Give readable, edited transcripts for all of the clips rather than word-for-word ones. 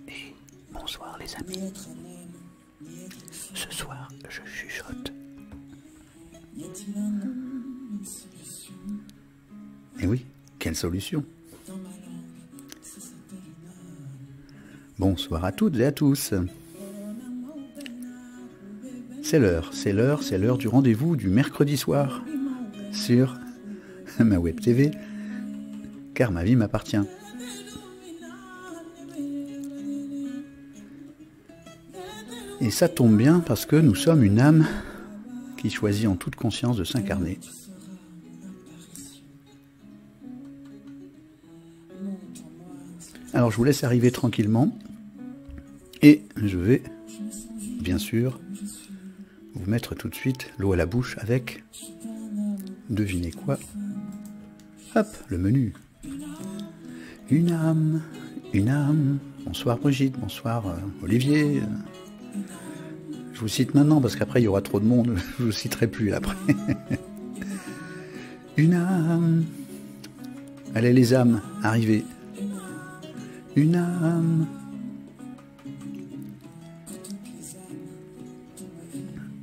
Et bonsoir les amis. Ce soir, je chuchote. Et oui, quelle solution? Bonsoir à toutes et à tous. C'est l'heure du rendez-vous du mercredi soir sur ma web TV, car ma vie m'appartient. Et ça tombe bien parce que nous sommes une âme qui choisit en toute conscience de s'incarner. Alors je vous laisse arriver tranquillement et je vais bien sûr vous mettre tout de suite l'eau à la bouche avec, devinez quoi? Hop, le menu. Une âme, une âme. Bonsoir Brigitte, bonsoir Olivier. Je vous cite maintenant parce qu'après il y aura trop de monde, je vous citerai plus après. Une âme. Allez les âmes, arrivez. Une âme.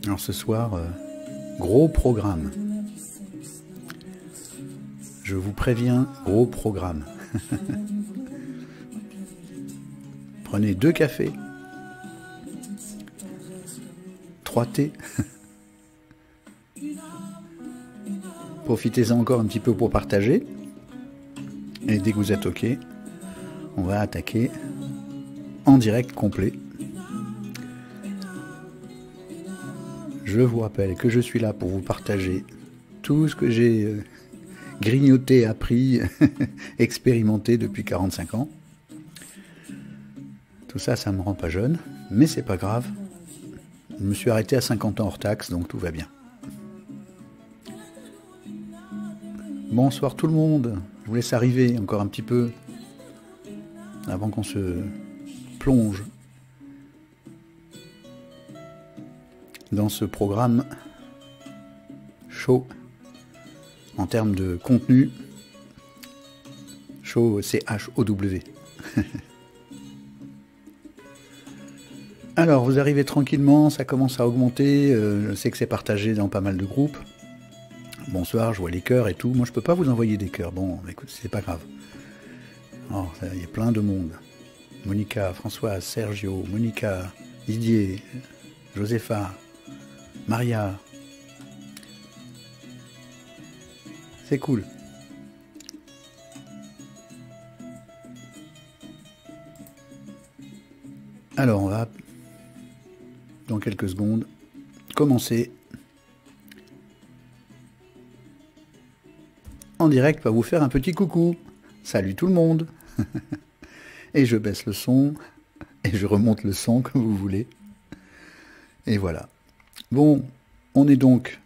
Alors ce soir, gros programme. Je vous préviens, gros programme. Prenez 2 cafés, 3 thés. Profitez-en encore un petit peu pour partager. Et dès que vous êtes OK, on va attaquer en direct complet. Je vous rappelle que je suis là pour vous partager tout ce que j'ai grignoté, appris, expérimenté depuis 45 ans. Tout ça, ça ne me rend pas jeune, mais c'est pas grave. Je me suis arrêté à 50 ans hors taxe, donc tout va bien. Bonsoir tout le monde. Je vous laisse arriver encore un petit peu avant qu'on se plonge dans ce programme chaud en termes de contenu. Chaud, C-H-O-W. Alors, vous arrivez tranquillement, ça commence à augmenter. Je sais que c'est partagé dans pas mal de groupes. Bonsoir, je vois les cœurs et tout. Moi, je peux pas vous envoyer des cœurs. Bon, écoute, c'est pas grave. Oh, il y a plein de monde. Monica, Françoise, Sergio, Monica, Didier, Josepha, Maria. C'est cool. Alors, on va, dans quelques secondes, commencer en direct par vous faire un petit coucou. Salut tout le monde. Et je baisse le son, et je remonte le son comme vous voulez. Et voilà. Bon, on est donc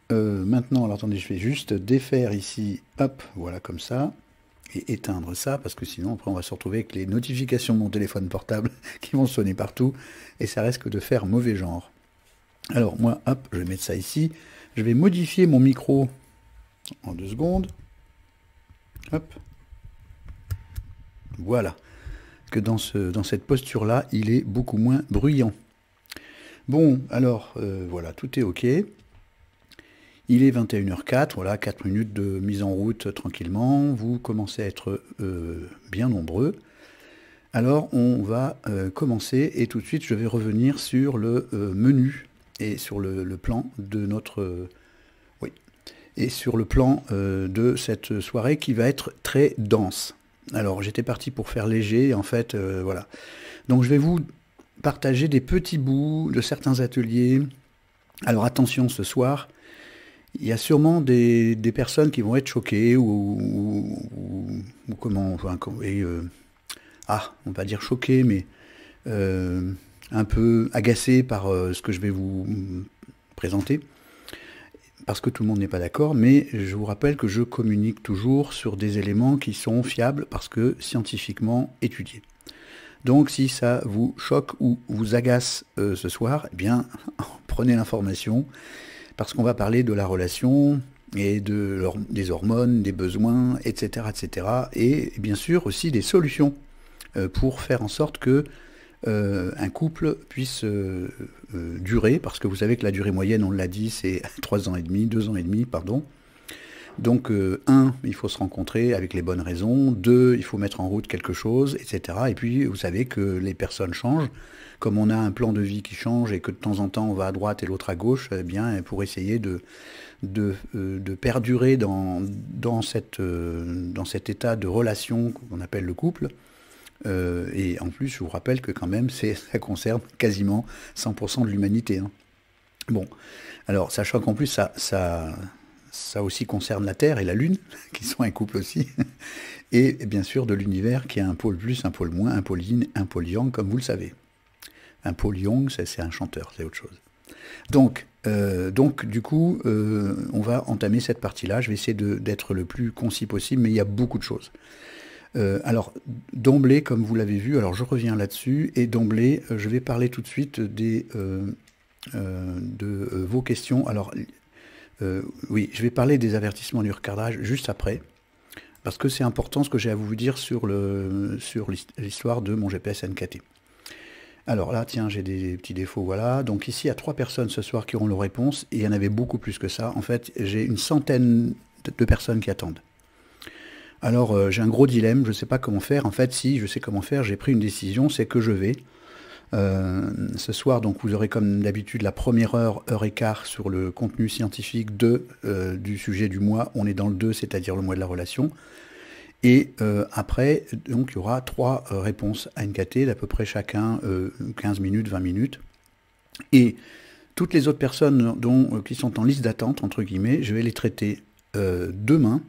maintenant, alors attendez, je vais juste défaire ici, hop, voilà comme ça, et éteindre ça, parce que sinon après on va se retrouver avec les notifications de mon téléphone portable qui vont sonner partout, et ça risque de faire mauvais genre. Alors moi, hop, je vais mettre ça ici, je vais modifier mon micro en 2 secondes, hop, voilà, que dans cette posture-là, il est beaucoup moins bruyant. Bon, alors, voilà, tout est OK. Il est 21h04, voilà, 4 minutes de mise en route tranquillement. Vous commencez à être bien nombreux. Alors, on va commencer et tout de suite, je vais revenir sur le menu et sur le plan de notre... oui, et sur le plan de cette soirée qui va être très dense. Alors, j'étais parti pour faire léger, en fait, voilà. Donc, je vais vous partager des petits bouts de certains ateliers. Alors, attention, ce soir, il y a sûrement des personnes qui vont être choquées ou comment... Enfin, on va dire choquées, mais un peu agacées par ce que je vais vous présenter. Parce que tout le monde n'est pas d'accord, mais je vous rappelle que je communique toujours sur des éléments qui sont fiables parce que scientifiquement étudiés. Donc si ça vous choque ou vous agace ce soir, eh bien prenez l'information parce qu'on va parler de la relation et des hormones, des besoins, etc., etc. Et bien sûr aussi des solutions pour faire en sorte que un couple puisse durer, parce que vous savez que la durée moyenne, on l'a dit, c'est 3 ans et demi, 2 ans et demi, pardon. Donc, il faut se rencontrer avec les bonnes raisons. 2, il faut mettre en route quelque chose, etc. Et puis, vous savez que les personnes changent. Comme on a un plan de vie qui change et que de temps en temps on va à droite et l'autre à gauche, eh bien, pour essayer de perdurer dans cet état de relation qu'on appelle le couple. Et en plus, je vous rappelle que quand même, ça concerne quasiment 100% de l'humanité. Hein. Bon, alors, sachant qu'en plus, ça aussi concerne la Terre et la Lune, qui sont un couple aussi, et bien sûr de l'univers qui a un pôle plus, un pôle moins, un pôle yin, un pôle yang, comme vous le savez. Un Paul Young, c'est un chanteur, c'est autre chose. Donc du coup, on va entamer cette partie-là. Je vais essayer d'être le plus concis possible, mais il y a beaucoup de choses. Alors, d'emblée, comme vous l'avez vu, alors je reviens là-dessus, et d'emblée, je vais parler tout de suite de vos questions. Alors, oui, je vais parler des avertissements du recadrage juste après, parce que c'est important ce que j'ai à vous dire sur l'histoire de mon GPS NKT. Alors là, tiens, j'ai des petits défauts, voilà. Donc ici, il y a 3 personnes ce soir qui auront leur réponse, et il y en avait beaucoup plus que ça. En fait, j'ai une centaine de personnes qui attendent. Alors, j'ai un gros dilemme, je ne sais pas comment faire. En fait, si, je sais comment faire, j'ai pris une décision, c'est que je vais. Ce soir, donc, vous aurez comme d'habitude la première heure et quart sur le contenu scientifique du sujet du mois. On est dans le 2, c'est-à-dire le mois de la relation. Et après, donc, il y aura 3 réponses à NKT, d'à peu près chacun 15 minutes, 20 minutes. Et toutes les autres personnes qui sont en liste d'attente, entre guillemets, je vais les traiter demain.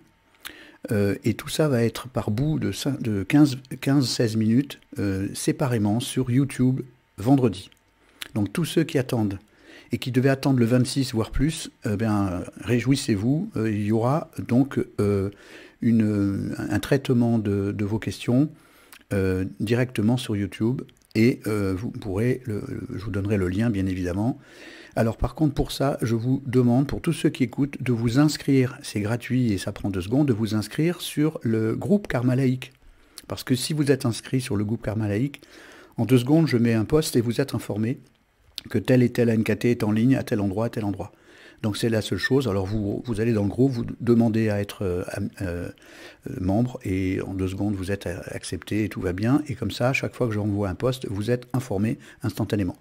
Et tout ça va être par bout de 15-16 minutes séparément sur YouTube vendredi. Donc tous ceux qui attendent et qui devaient attendre le 26 voire plus, réjouissez-vous, il y aura donc un traitement de vos questions directement sur YouTube, et je vous donnerai le lien bien évidemment. Alors par contre, pour ça, je vous demande, pour tous ceux qui écoutent, de vous inscrire, c'est gratuit et ça prend 2 secondes, de vous inscrire sur le groupe Karma Laïque. Parce que si vous êtes inscrit sur le groupe Karma Laïque, en 2 secondes, je mets un post et vous êtes informé que tel et tel NKT est en ligne à tel endroit, à tel endroit. Donc c'est la seule chose. Alors vous allez dans le groupe, vous demandez à être membre, et en 2 secondes, vous êtes accepté et tout va bien. Et comme ça, à chaque fois que j'envoie un post, vous êtes informé instantanément.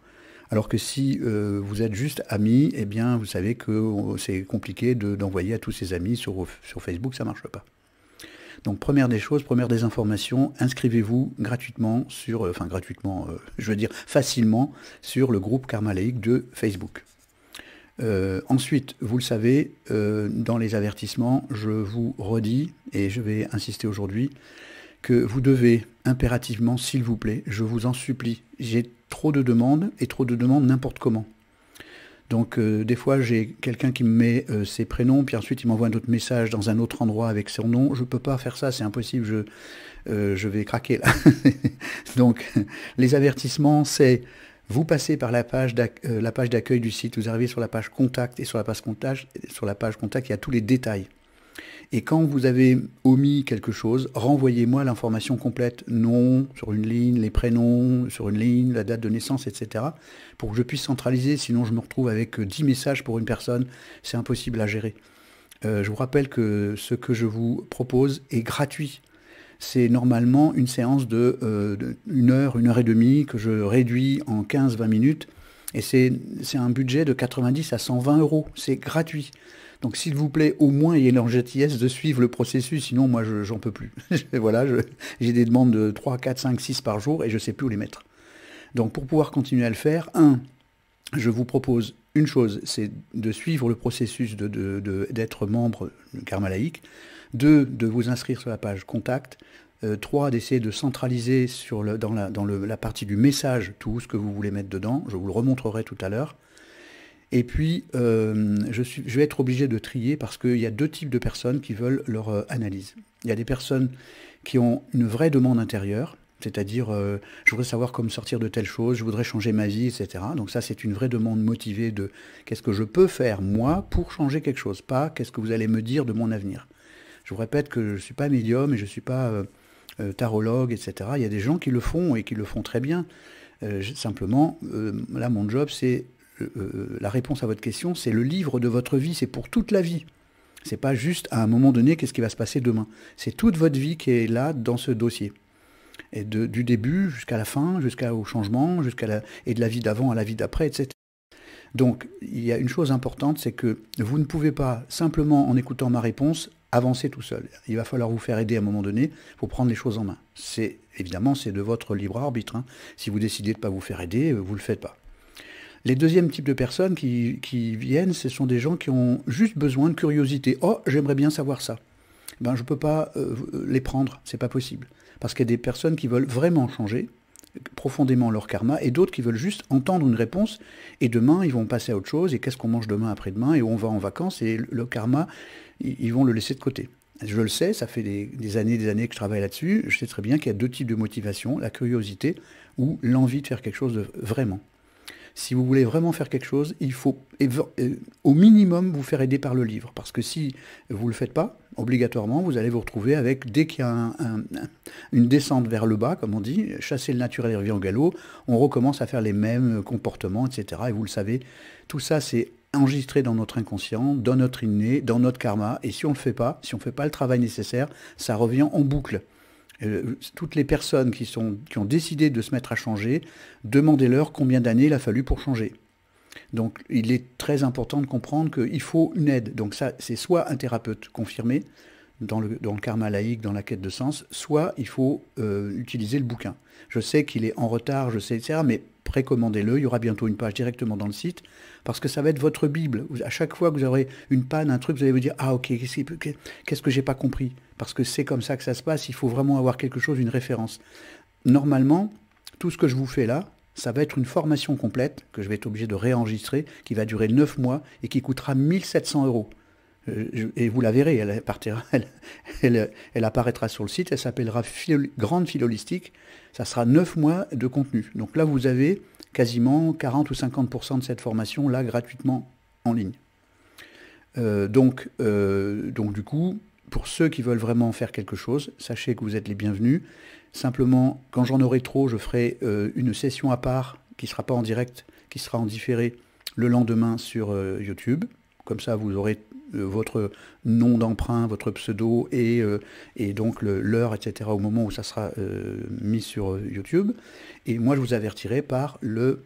Alors que si vous êtes juste amis, eh bien, vous savez que c'est compliqué d'envoyer à tous ses amis sur Facebook, ça ne marche pas. Donc, première des choses, première des informations, inscrivez-vous gratuitement facilement sur le groupe Karma Laïque de Facebook. Ensuite, vous le savez, dans les avertissements, je vous redis, et je vais insister aujourd'hui, que vous devez impérativement, s'il vous plaît, je vous en supplie, j'ai trop de demandes, et trop de demandes n'importe comment. Donc des fois j'ai quelqu'un qui me met ses prénoms, puis ensuite il m'envoie un autre message dans un autre endroit avec son nom. Je ne peux pas faire ça, c'est impossible, je vais craquer là. Donc les avertissements, c'est vous passez par la page d'accueil du site, vous arrivez sur la page contact, et sur la page contact, il y a tous les détails. Et quand vous avez omis quelque chose, renvoyez-moi l'information complète, nom sur une ligne, les prénoms sur une ligne, la date de naissance, etc. pour que je puisse centraliser, sinon je me retrouve avec 10 messages pour une personne, c'est impossible à gérer. Je vous rappelle que ce que je vous propose est gratuit. C'est normalement une séance de 1 heure, 1 heure et demie, que je réduis en 15-20 minutes, et c'est un budget de 90 à 120 euros, c'est gratuit. Donc s'il vous plaît, au moins ayez la gentillesse de suivre le processus, sinon moi j'en peux plus. Voilà, j'ai des demandes de 3, 4, 5, 6 par jour et je ne sais plus où les mettre. Donc pour pouvoir continuer à le faire, je vous propose une chose, c'est de suivre le processus d'être membre de Karma Laïque. 2, de vous inscrire sur la page contact. 3, d'essayer de centraliser dans la partie du message tout ce que vous voulez mettre dedans. Je vous le remontrerai tout à l'heure. Et puis, je vais être obligé de trier, parce qu'il y a 2 types de personnes qui veulent leur analyse. Il y a des personnes qui ont une vraie demande intérieure, C'est-à-dire, je voudrais savoir comment sortir de telle chose, je voudrais changer ma vie, etc. Donc ça, c'est une vraie demande motivée de qu'est-ce que je peux faire, moi, pour changer quelque chose, pas qu'est-ce que vous allez me dire de mon avenir. Je vous répète que je ne suis pas médium et je ne suis pas tarologue, etc. Il y a des gens qui le font et qui le font très bien. Simplement, là, mon job, c'est la réponse à votre question, c'est le livre de votre vie, c'est pour toute la vie. C'est pas juste à un moment donné, qu'est-ce qui va se passer demain. C'est toute votre vie qui est là dans ce dossier. Et du début jusqu'à la fin, jusqu'au changement, et de la vie d'avant à la vie d'après, etc. Donc, il y a une chose importante, c'est que vous ne pouvez pas, simplement en écoutant ma réponse, avancer tout seul. Il va falloir vous faire aider à un moment donné pour prendre les choses en main. Évidemment, c'est de votre libre arbitre. Hein. Si vous décidez de ne pas vous faire aider, vous ne le faites pas. Les deuxièmes types de personnes qui viennent, ce sont des gens qui ont juste besoin de curiosité. Oh, j'aimerais bien savoir ça. Ben, je ne peux pas les prendre, c'est pas possible. Parce qu'il y a des personnes qui veulent vraiment changer profondément leur karma et d'autres qui veulent juste entendre une réponse et demain ils vont passer à autre chose et qu'est-ce qu'on mange demain après-demain et on va en vacances et le karma, ils vont le laisser de côté. Je le sais, ça fait des années que je travaille là-dessus, je sais très bien qu'il y a deux types de motivation, la curiosité ou l'envie de faire quelque chose de vraiment. Si vous voulez vraiment faire quelque chose, il faut au minimum vous faire aider par le livre. Parce que si vous ne le faites pas, obligatoirement, vous allez vous retrouver avec, dès qu'il y a une descente vers le bas, comme on dit, chasser le naturel revient au galop, on recommence à faire les mêmes comportements, etc. Et vous le savez, tout ça c'est enregistré dans notre inconscient, dans notre inné, dans notre karma. Et si on ne le fait pas, si on ne fait pas le travail nécessaire, ça revient en boucle. Toutes les personnes qui ont décidé de se mettre à changer, demandez-leur combien d'années il a fallu pour changer. Donc il est très important de comprendre qu'il faut une aide. Donc ça, c'est soit un thérapeute confirmé dans le karma laïque, dans la quête de sens, soit il faut utiliser le bouquin. Je sais qu'il est en retard, je sais, etc., mais précommandez-le, il y aura bientôt une page directement dans le site, parce que ça va être votre Bible. À chaque fois que vous aurez une panne, un truc, vous allez vous dire « Ah ok, qu'est-ce que j'ai pas compris ?» Parce que c'est comme ça que ça se passe, il faut vraiment avoir quelque chose, une référence. Normalement, tout ce que je vous fais là, ça va être une formation complète, que je vais être obligé de réenregistrer, qui va durer 9 mois et qui coûtera 1 700 €. Et vous la verrez, elle apparaîtra sur le site, elle s'appellera Grande File Holistique, ça sera 9 mois de contenu. Donc là, vous avez quasiment 40 ou 50% de cette formation, là, gratuitement, en ligne. Donc du coup, pour ceux qui veulent vraiment faire quelque chose, sachez que vous êtes les bienvenus. Simplement, quand j'en aurai trop, je ferai une session à part, qui ne sera pas en direct, qui sera en différé le lendemain sur YouTube. Comme ça, vous aurez votre nom d'emprunt, votre pseudo et donc l'heure, etc. au moment où ça sera mis sur YouTube. Et moi, je vous avertirai par le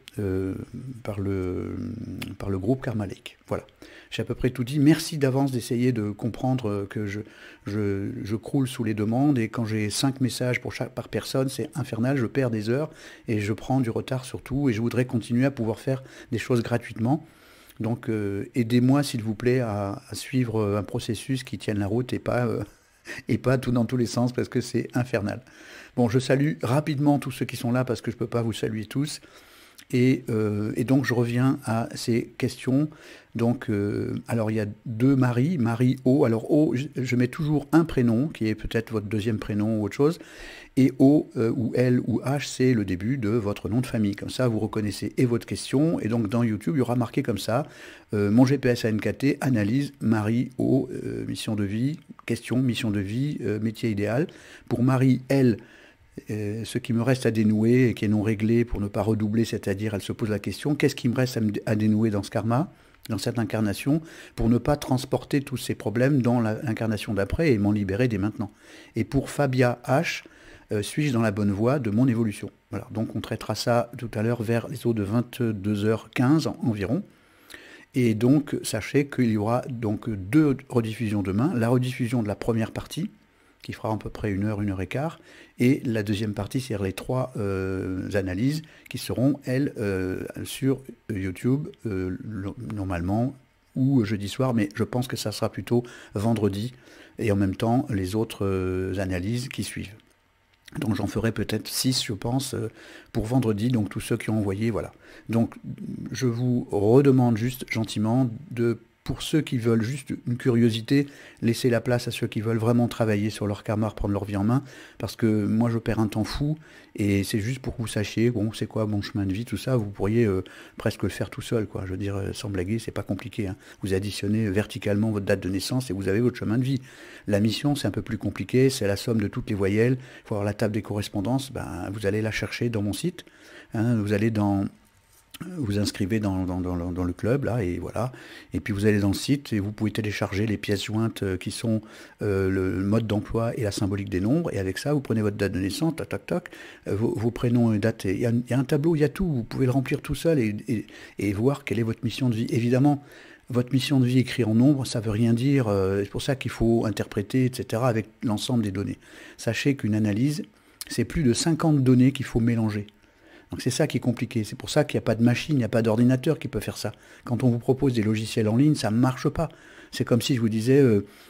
groupe Karma Lake. Voilà. J'ai à peu près tout dit. Merci d'avance d'essayer de comprendre que je croule sous les demandes et quand j'ai 5 messages par personne, c'est infernal, je perds des heures et je prends du retard surtout et je voudrais continuer à pouvoir faire des choses gratuitement. Donc aidez-moi s'il vous plaît à suivre un processus qui tienne la route et pas tout dans tous les sens parce que c'est infernal. Bon, je salue rapidement tous ceux qui sont là parce que je ne peux pas vous saluer tous. Et donc je reviens à ces questions. Donc, alors il y a 2 Marie, Marie O. Alors O, je mets toujours un prénom qui est peut-être votre deuxième prénom ou autre chose. Et O ou L ou H, c'est le début de votre nom de famille. Comme ça, vous reconnaissez et votre question. Et donc dans YouTube, il y aura marqué comme ça, mon GPS ANKT, analyse, Marie O, mission de vie, question, mission de vie, métier idéal. Pour Marie L, ce qui me reste à dénouer et qui est non réglé pour ne pas redoubler, c'est-à-dire elle se pose la question, qu'est-ce qui me reste à dénouer dans ce karma, dans cette incarnation, pour ne pas transporter tous ces problèmes dans l'incarnation d'après et m'en libérer dès maintenant. Et pour Fabia H, suis-je dans la bonne voie de mon évolution? Voilà, donc on traitera ça tout à l'heure vers les eaux de 22h15 environ. Et donc sachez qu'il y aura donc 2 rediffusions demain, la rediffusion de la première partie, qui fera à peu près 1 heure, 1 heure et quart, et la deuxième partie, c'est-à-dire les 3 analyses qui seront, elles, sur YouTube, normalement, ou jeudi soir, mais je pense que ça sera plutôt vendredi, et en même temps, les autres analyses qui suivent. Donc j'en ferai peut-être 6, je pense, pour vendredi, donc tous ceux qui ont envoyé, voilà. Donc je vous redemande juste gentiment de pour ceux qui veulent juste une curiosité, laisser la place à ceux qui veulent vraiment travailler sur leur karma, reprendre leur vie en main, parce que moi je perds un temps fou, et c'est juste pour que vous sachiez, bon, c'est quoi mon chemin de vie, tout ça, vous pourriez presque le faire tout seul, quoi. Je veux dire, sans blaguer, c'est pas compliqué, hein. Vous additionnez verticalement votre date de naissance et vous avez votre chemin de vie. La mission, c'est un peu plus compliqué, c'est la somme de toutes les voyelles, il faut avoir la table des correspondances, ben, vous allez la chercher dans mon site, hein, vous inscrivez dans le club, là, et voilà. Et puis vous allez dans le site et vous pouvez télécharger les pièces jointes qui sont le mode d'emploi et la symbolique des nombres. Et avec ça, vous prenez votre date de naissance, tac, tac, tac, vos prénoms et dates. Il y a un tableau, il y a tout. Vous pouvez le remplir tout seul et voir quelle est votre mission de vie. Évidemment, votre mission de vie écrite en nombre, ça ne veut rien dire. C'est pour ça qu'il faut interpréter, etc., avec l'ensemble des données. Sachez qu'une analyse, c'est plus de 50 données qu'il faut mélanger. Donc c'est ça qui est compliqué. C'est pour ça qu'il n'y a pas de machine, il n'y a pas d'ordinateur qui peut faire ça. Quand on vous propose des logiciels en ligne, ça ne marche pas. C'est comme si je vous disais,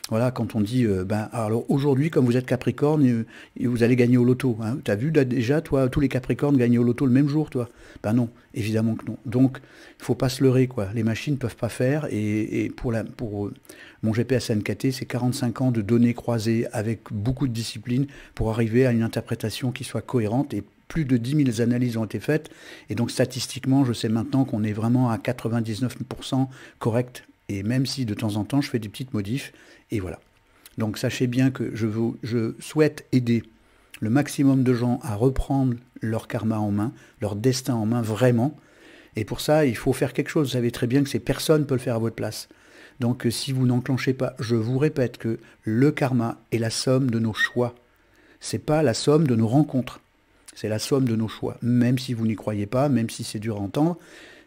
voilà, quand on dit, alors aujourd'hui, comme vous êtes Capricorne, vous allez gagner au loto. Hein. Tu as vu déjà, toi, tous les Capricornes gagner au loto le même jour, toi? Ben non, évidemment que non. Donc, il ne faut pas se leurrer, quoi. Les machines ne peuvent pas faire. Et pour mon GPS NKT, c'est 45 ans de données croisées avec beaucoup de discipline pour arriver à une interprétation qui soit cohérente. Et plus de 10 000 analyses ont été faites. Et donc, statistiquement, je sais maintenant qu'on est vraiment à 99% correct. Et même si de temps en temps, je fais des petites modifs. Et voilà. Donc, sachez bien que je souhaite aider le maximum de gens à reprendre leur karma en main, leur destin en main, vraiment. Et pour ça, il faut faire quelque chose. Vous savez très bien que personne ne peut le faire à votre place. Donc, si vous n'enclenchez pas, je vous répète que le karma est la somme de nos choix. Ce n'est pas la somme de nos rencontres. C'est la somme de nos choix. Même si vous n'y croyez pas, même si c'est dur à entendre,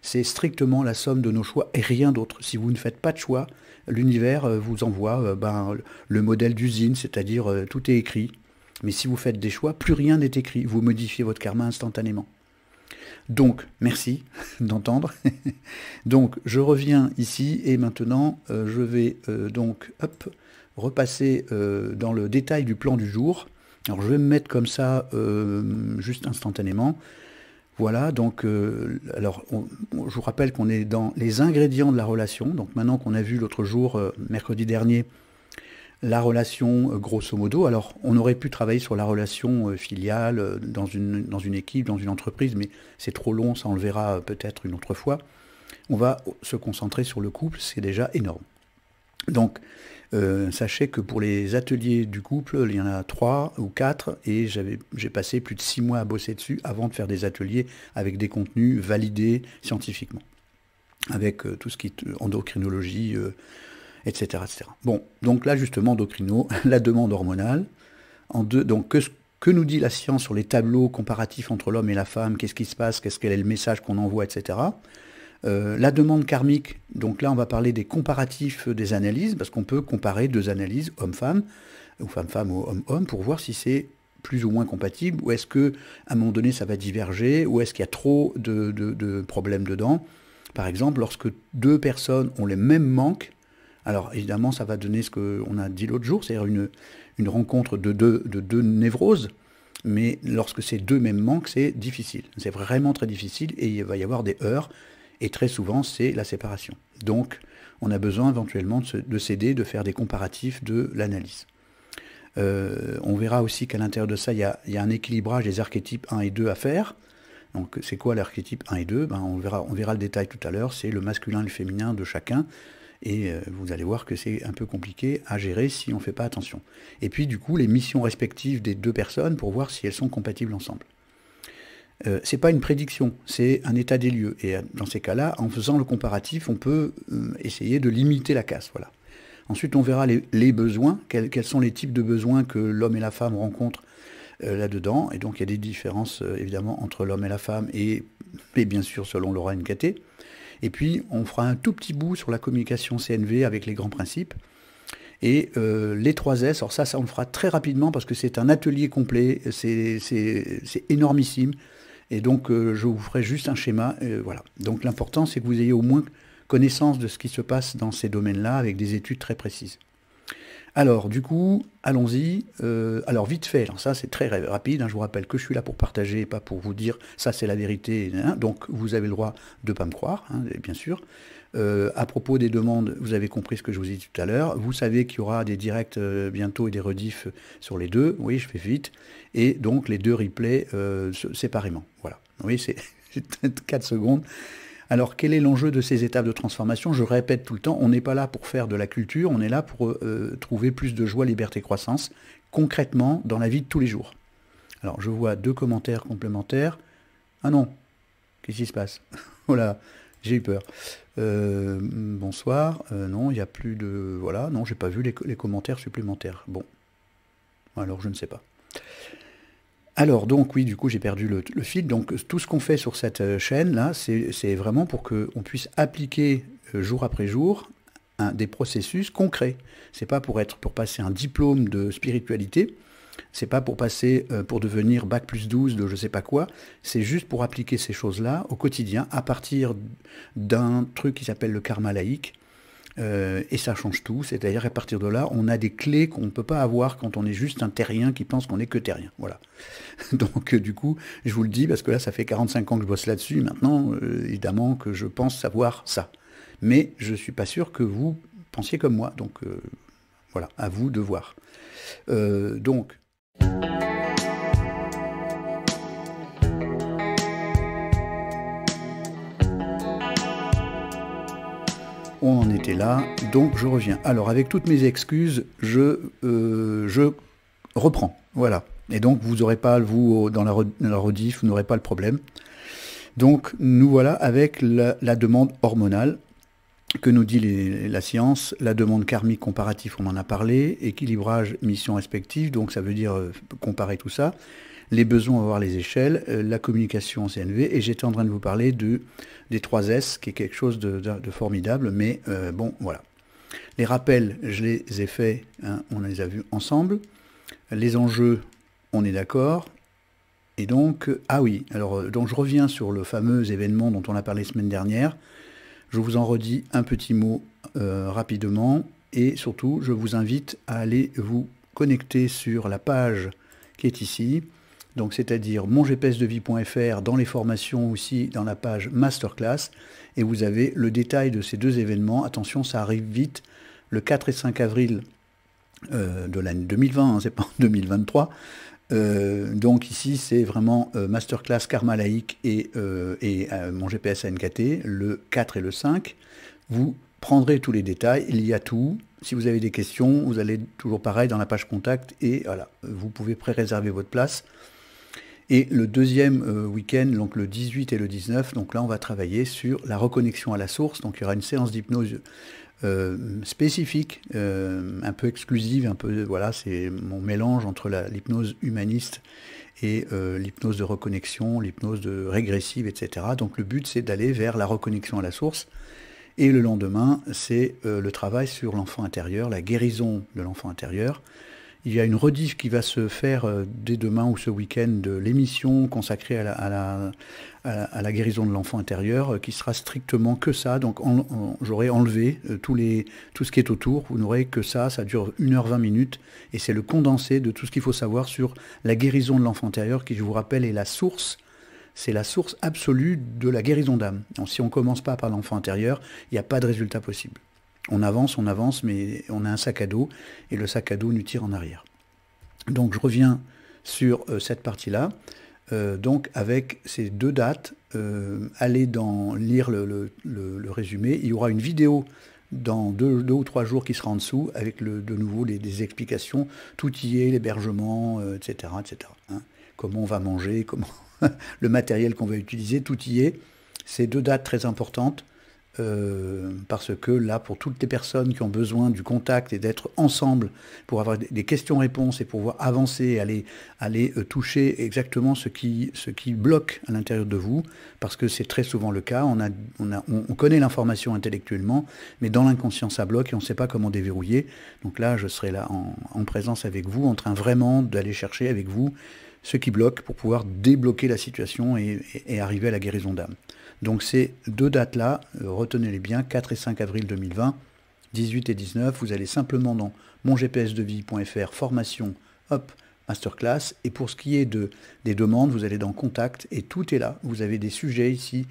c'est strictement la somme de nos choix et rien d'autre. Si vous ne faites pas de choix, l'univers vous envoie le modèle d'usine, c'est-à-dire tout est écrit. Mais si vous faites des choix, plus rien n'est écrit. Vous modifiez votre karma instantanément. Donc, merci d'entendre. Donc, je reviens ici et maintenant, je vais repasser dans le détail du plan du jour. Alors, je vais me mettre comme ça, juste instantanément. Voilà, donc, je vous rappelle qu'on est dans les ingrédients de la relation. Donc, maintenant qu'on a vu l'autre jour, mercredi dernier, la relation, grosso modo. Alors, on aurait pu travailler sur la relation filiale dans une équipe, dans une entreprise, mais c'est trop long, ça on le verra peut-être une autre fois. On va se concentrer sur le couple, c'est déjà énorme. Donc, sachez que pour les ateliers du couple, il y en a 3 ou 4, et j'ai passé plus de 6 mois à bosser dessus avant de faire des ateliers avec des contenus validés scientifiquement, avec tout ce qui est endocrinologie, etc., etc. Bon, donc là justement, endocrino, la demande hormonale. Donc que nous dit la science sur les tableaux comparatifs entre l'homme et la femme, qu'est-ce qui se passe, quel est le message qu'on envoie, etc. La demande karmique, donc là on va parler des comparatifs des analyses, parce qu'on peut comparer 2 analyses, homme-femme, ou femme-femme ou homme-homme, pour voir si c'est plus ou moins compatible, ou est-ce qu'à un moment donné ça va diverger, ou est-ce qu'il y a trop de problèmes dedans. Par exemple, lorsque 2 personnes ont les mêmes manques, alors évidemment ça va donner ce qu'on a dit l'autre jour, c'est-à-dire une rencontre de deux névroses, mais lorsque c'est 2 mêmes manques, c'est difficile. C'est vraiment très difficile, et il va y avoir des heurts. Et très souvent, c'est la séparation. Donc, on a besoin éventuellement de s'aider, de faire des comparatifs de l'analyse. On verra aussi qu'à l'intérieur de ça, il y a un équilibrage des archétypes 1 et 2 à faire. Donc, c'est quoi l'archétype 1 et 2 ? On verra le détail tout à l'heure. C'est le masculin et le féminin de chacun. Et vous allez voir que c'est un peu compliqué à gérer si on ne fait pas attention. Et puis, du coup, les missions respectives des 2 personnes pour voir si elles sont compatibles ensemble. C'est pas une prédiction, c'est un état des lieux. Et dans ces cas-là, en faisant le comparatif, on peut essayer de limiter la casse. Voilà. Ensuite, on verra les besoins, quels sont les types de besoins que l'homme et la femme rencontrent là-dedans. Et donc, il y a des différences, évidemment, entre l'homme et la femme, et bien sûr, selon l'aura NKT. Et puis, on fera un tout petit bout sur la communication CNV avec les grands principes. Et les 3 S, alors ça, on le fera très rapidement, parce que c'est un atelier complet, c'est énormissime. Et donc, je vous ferai juste un schéma. Voilà. Donc, l'important, c'est que vous ayez au moins connaissance de ce qui se passe dans ces domaines-là, avec des études très précises. Alors, du coup, allons-y. Alors, vite fait, alors ça c'est très rapide, hein, je vous rappelle que je suis là pour partager et pas pour vous dire ça c'est la vérité, hein, donc vous avez le droit de ne pas me croire, hein, bien sûr. À propos des demandes, vous avez compris ce que je vous ai dit tout à l'heure. Vous savez qu'il y aura des directs bientôt et des rediffs sur les deux. Oui, je fais vite. Et donc les deux replays séparément. Voilà. Oui, c'est 4 secondes. Alors, quel est l'enjeu de ces étapes de transformation? Je répète tout le temps, on n'est pas là pour faire de la culture, on est là pour trouver plus de joie, liberté, croissance, concrètement, dans la vie de tous les jours. Alors, je vois 2 commentaires complémentaires. Ah non, qu'est-ce qui se passe? Oh là, j'ai eu peur. Bonsoir. Non, il n'y a plus de... Voilà, non, j'ai pas vu les commentaires supplémentaires. Bon, alors je ne sais pas. Alors, donc, oui, du coup, j'ai perdu le fil. Donc, tout ce qu'on fait sur cette chaîne-là, c'est vraiment pour qu'on puisse appliquer jour après jour des processus concrets. C'est pas pour passer un diplôme de spiritualité, c'est pas pour passer, pour devenir bac plus 12 de je sais pas quoi, c'est juste pour appliquer ces choses-là au quotidien à partir d'un truc qui s'appelle le karma laïque. Et ça change tout, c'est-à-dire à partir de là, on a des clés qu'on ne peut pas avoir quand on est juste un terrien qui pense qu'on est que terrien. Voilà. Donc du coup, je vous le dis, parce que là, ça fait 45 ans que je bosse là-dessus, maintenant, évidemment que je pense savoir ça. Mais je ne suis pas sûr que vous pensiez comme moi, donc voilà, à vous de voir. Donc... On en était là, donc je reviens. Alors, avec toutes mes excuses, je reprends. Voilà. Et donc, vous n'aurez pas, vous, dans la rediff, vous n'aurez pas le problème. Donc, nous voilà avec la demande hormonale que nous dit la science, la demande karmique comparative, on en a parlé, équilibrage, mission respective, donc ça veut dire comparer tout ça, les besoins à voir les échelles, la communication en CNV, et j'étais en train de vous parler des 3 S, qui est quelque chose de formidable, mais bon, voilà. Les rappels, je les ai faits, hein, on les a vus ensemble. Les enjeux, on est d'accord. Et donc, ah oui, alors donc je reviens sur le fameux événement dont on a parlé la semaine dernière. Je vous en redis un petit mot rapidement, et surtout, je vous invite à aller vous connecter sur la page qui est ici, donc c'est-à-dire mongpsdevie.fr, dans les formations aussi, dans la page Masterclass, et vous avez le détail de ces 2 événements. Attention, ça arrive vite, le 4 et 5 avril de l'année 2020, hein, c'est pas en 2023. Donc ici, c'est vraiment Masterclass Karma Laïque et mon GPS NKT, le 4 et le 5. Vous prendrez tous les détails, il y a tout. Si vous avez des questions, vous allez toujours pareil dans la page contact et voilà, vous pouvez pré-réserver votre place. Et le deuxième week-end, donc le 18 et le 19, donc là on va travailler sur la reconnexion à la source. Donc il y aura une séance d'hypnose spécifique, un peu exclusive, un peu, voilà, c'est mon mélange entre l'hypnose humaniste et l'hypnose de reconnexion, l'hypnose de régressive, etc. Donc le but c'est d'aller vers la reconnexion à la source. Et le lendemain, c'est le travail sur l'enfant intérieur, la guérison de l'enfant intérieur. Il y a une rediff qui va se faire dès demain ou ce week-end de l'émission consacrée à la guérison de l'enfant intérieur, qui sera strictement que ça. Donc j'aurai enlevé tout ce qui est autour. Vous n'aurez que ça dure 1h20 minutes. Et c'est le condensé de tout ce qu'il faut savoir sur la guérison de l'enfant intérieur, qui, je vous rappelle, est la source. C'est la source absolue de la guérison d'âme. Donc si on ne commence pas par l'enfant intérieur, il n'y a pas de résultat possible. On avance, mais on a un sac à dos, et le sac à dos nous tire en arrière. Donc je reviens sur cette partie-là, donc avec ces 2 dates, allez lire le résumé. Il y aura une vidéo dans 2 ou 3 jours qui sera en dessous, avec de nouveau des explications, tout y est, l'hébergement, etc. Hein. Comment on va manger, comment le matériel qu'on va utiliser, tout y est. C'est 2 dates très importantes. Parce que là, pour toutes les personnes qui ont besoin du contact et d'être ensemble pour avoir des questions-réponses et pouvoir avancer, aller toucher exactement ce qui bloque à l'intérieur de vous, parce que c'est très souvent le cas, on connaît l'information intellectuellement, mais dans l'inconscient ça bloque et on ne sait pas comment déverrouiller. Donc là, je serai là en présence avec vous, en train vraiment d'aller chercher avec vous ce qui bloque pour pouvoir débloquer la situation et arriver à la guérison d'âme. Donc ces 2 dates-là, retenez-les bien, 4 et 5 avril 2020, 18 et 19, vous allez simplement dans mongpsdevie.fr, formation, hop, masterclass, et pour ce qui est des demandes, vous allez dans contact, et tout est là. Vous avez des sujets ici,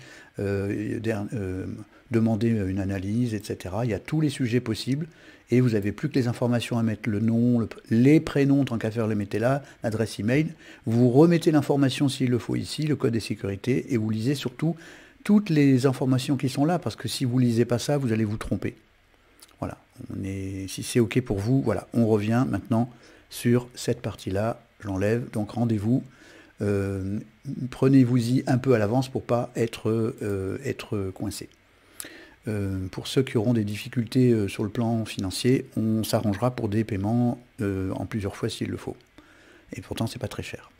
demander une analyse, etc. Il y a tous les sujets possibles, et vous n'avez plus que les informations à mettre, le nom, les prénoms, tant qu'à faire, les mettez là, l'adresse email. Vous remettez l'information s'il le faut ici, le code de sécurité, et vous lisez surtout toutes les informations qui sont là, parce que si vous ne lisez pas ça, vous allez vous tromper. Voilà, si c'est OK pour vous, voilà, on revient maintenant sur cette partie-là, j'enlève, donc rendez-vous, prenez-vous-y un peu à l'avance pour ne pas être coincé. Pour ceux qui auront des difficultés sur le plan financier, on s'arrangera pour des paiements en plusieurs fois s'il le faut. Et pourtant, c'est pas très cher.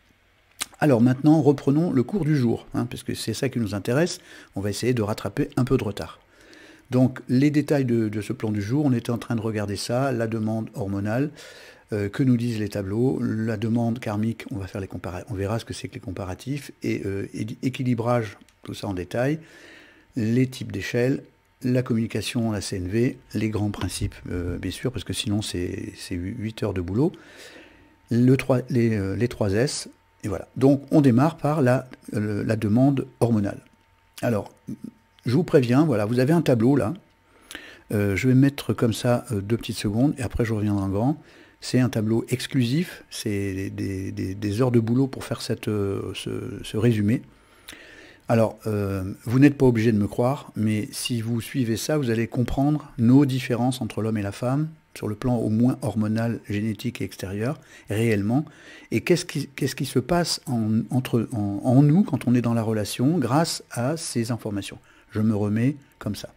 Alors maintenant, reprenons le cours du jour, parce que c'est ça qui nous intéresse. On va essayer de rattraper un peu de retard. Donc, les détails de ce plan du jour, on était en train de regarder ça, la demande hormonale, que nous disent les tableaux, la demande karmique, on va faire on verra ce que c'est que les comparatifs, et équilibrage, tout ça en détail, les types d'échelles, la communication, la CNV, les grands principes, bien sûr, parce que sinon c'est 8 heures de boulot, les 3 S, et voilà. Donc on démarre par la demande hormonale. Alors, je vous préviens, voilà, vous avez un tableau là, je vais mettre comme ça 2 petites secondes, et après je reviendrai en grand. C'est un tableau exclusif, c'est des heures de boulot pour faire ce résumé. Alors, vous n'êtes pas obligé de me croire, mais si vous suivez ça, vous allez comprendre nos différences entre l'homme et la femme, sur le plan au moins hormonal, génétique et extérieur, réellement, et qu'est-ce qui se passe en nous quand on est dans la relation grâce à ces informations. Je me remets comme ça.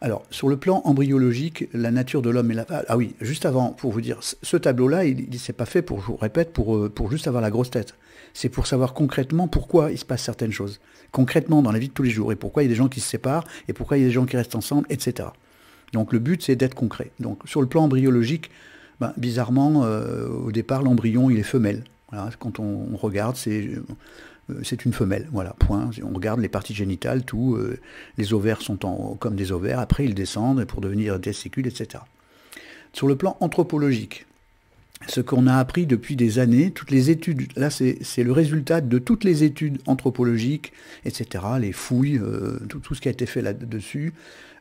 Alors, sur le plan embryologique, la nature de l'homme et la femme... Ah oui, juste avant, pour vous dire, ce tableau-là, il ne s'est pas fait, je vous répète, pour juste avoir la grosse tête. C'est pour savoir concrètement pourquoi il se passe certaines choses. Concrètement, dans la vie de tous les jours, et pourquoi il y a des gens qui se séparent, et pourquoi il y a des gens qui restent ensemble, etc. Donc le but, c'est d'être concret. Donc sur le plan embryologique, bizarrement, au départ, l'embryon, il est femelle. Voilà, quand on regarde, c'est une femelle, voilà, point. On regarde les parties génitales, tout, les ovaires sont comme des ovaires, après ils descendent pour devenir testicules, etc. Sur le plan anthropologique, ce qu'on a appris depuis des années, toutes les études, là c'est le résultat de toutes les études anthropologiques, etc., les fouilles, tout ce qui a été fait là-dessus,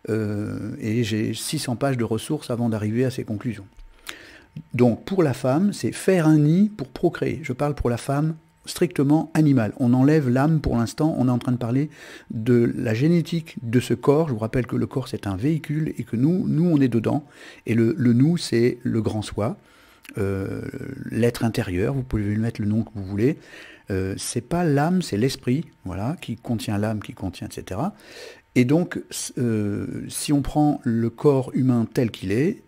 et j'ai 600 pages de ressources avant d'arriver à ces conclusions. Donc pour la femme, c'est faire un nid pour procréer. Je parle pour la femme strictement animale. On enlève l'âme pour l'instant, on est en train de parler de la génétique de ce corps. Je vous rappelle que le corps c'est un véhicule et que nous on est dedans. Et le nous c'est le grand soi, l'être intérieur, vous pouvez lui mettre le nom que vous voulez. C'est pas l'âme, c'est l'esprit, voilà, qui contient l'âme, qui contient, etc. Et donc, si on prend le corps humain tel qu'il est,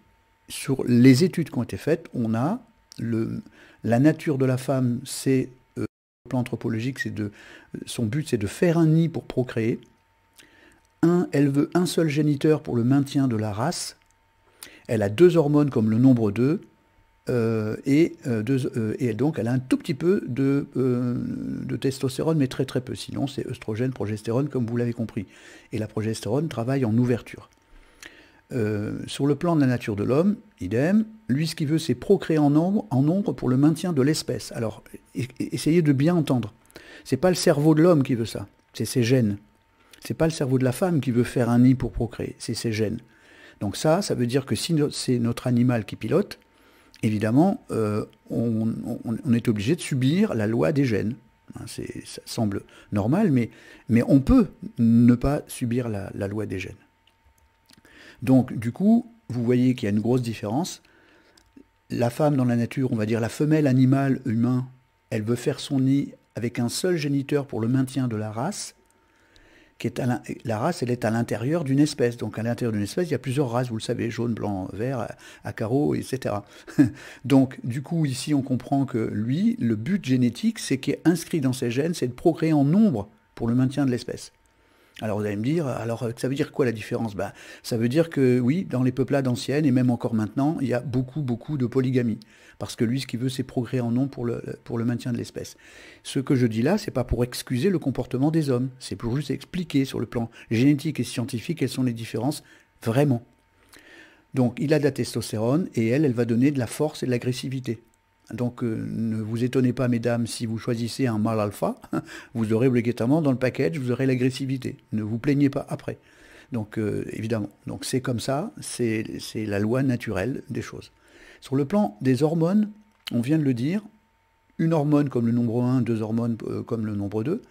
sur les études qui ont été faites, on a la nature de la femme, c'est au plan anthropologique, son but c'est de faire un nid pour procréer. Elle veut un seul géniteur pour le maintien de la race. Elle a 2 hormones comme le nombre 2. Et donc elle a un tout petit peu de testostérone, mais très très peu. Sinon c'est œstrogène, progestérone, comme vous l'avez compris. Et la progestérone travaille en ouverture. Sur le plan de la nature de l'homme, idem, lui ce qu'il veut c'est procréer en nombre pour le maintien de l'espèce. Alors essayez de bien entendre. C'est pas le cerveau de l'homme qui veut ça, c'est ses gènes. C'est pas le cerveau de la femme qui veut faire un nid pour procréer, c'est ses gènes. Donc ça veut dire que si c'est notre animal qui pilote, évidemment, on est obligé de subir la loi des gènes. Ça semble normal, mais on peut ne pas subir la loi des gènes. Donc, du coup, vous voyez qu'il y a une grosse différence. La femme dans la nature, on va dire la femelle animale humain, elle veut faire son nid avec un seul géniteur pour le maintien de la race. La race, elle est à l'intérieur d'une espèce. Donc à l'intérieur d'une espèce, il y a plusieurs races, vous le savez, jaune, blanc, vert, à carreaux, etc. Donc du coup, ici, on comprend que lui, le but génétique, c'est qui est inscrit dans ses gènes, c'est de procréer en nombre pour le maintien de l'espèce. Alors vous allez me dire, alors ça veut dire quoi la différence? Ça veut dire que oui, dans les peuplades anciennes, et même encore maintenant, il y a beaucoup de polygamie. Parce que lui, ce qu'il veut, c'est procréer en nombre pour le maintien de l'espèce. Ce que je dis là, c'est pas pour excuser le comportement des hommes, c'est pour juste expliquer sur le plan génétique et scientifique quelles sont les différences vraiment. Donc il a de la testostérone et elle va donner de la force et de l'agressivité. Donc ne vous étonnez pas, mesdames, si vous choisissez un mâle alpha, vous aurez obligatoirement dans le package, vous aurez l'agressivité. Ne vous plaignez pas après. Donc évidemment, donc c'est comme ça, c'est la loi naturelle des choses. Sur le plan des hormones, on vient de le dire, une hormone comme le nombre 1, deux hormones comme le nombre 2.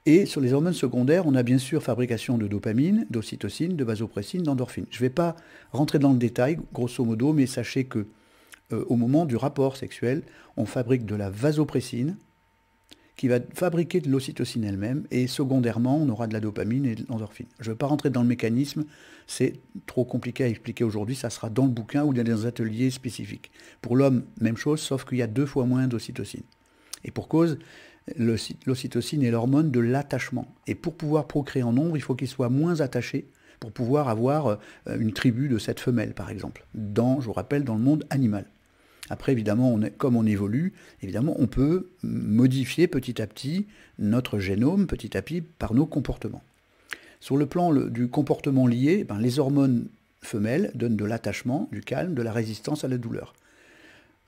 Et sur les hormones secondaires, on a bien sûr fabrication de dopamine, d'ocytocine, de vasopressine, d'endorphine. Je ne vais pas rentrer dans le détail, grosso modo, mais sachez que au moment du rapport sexuel, on fabrique de la vasopressine qui va fabriquer de l'ocytocine elle-même, et secondairement, on aura de la dopamine et de l'endorphine. Je ne vais pas rentrer dans le mécanisme, c'est trop compliqué à expliquer aujourd'hui, ça sera dans le bouquin ou dans des ateliers spécifiques. Pour l'homme, même chose, sauf qu'il y a 2 fois moins d'ocytocine. Et pour cause, l'ocytocine est l'hormone de l'attachement. Et pour pouvoir procréer en nombre, il faut qu'il soit moins attaché pour pouvoir avoir une tribu de cette femelle, par exemple, je vous rappelle, dans le monde animal. Après, évidemment, comme on évolue, évidemment, on peut modifier petit à petit notre génome, petit à petit, par nos comportements. Sur le plan du comportement lié, les hormones femelles donnent de l'attachement, du calme, de la résistance à la douleur.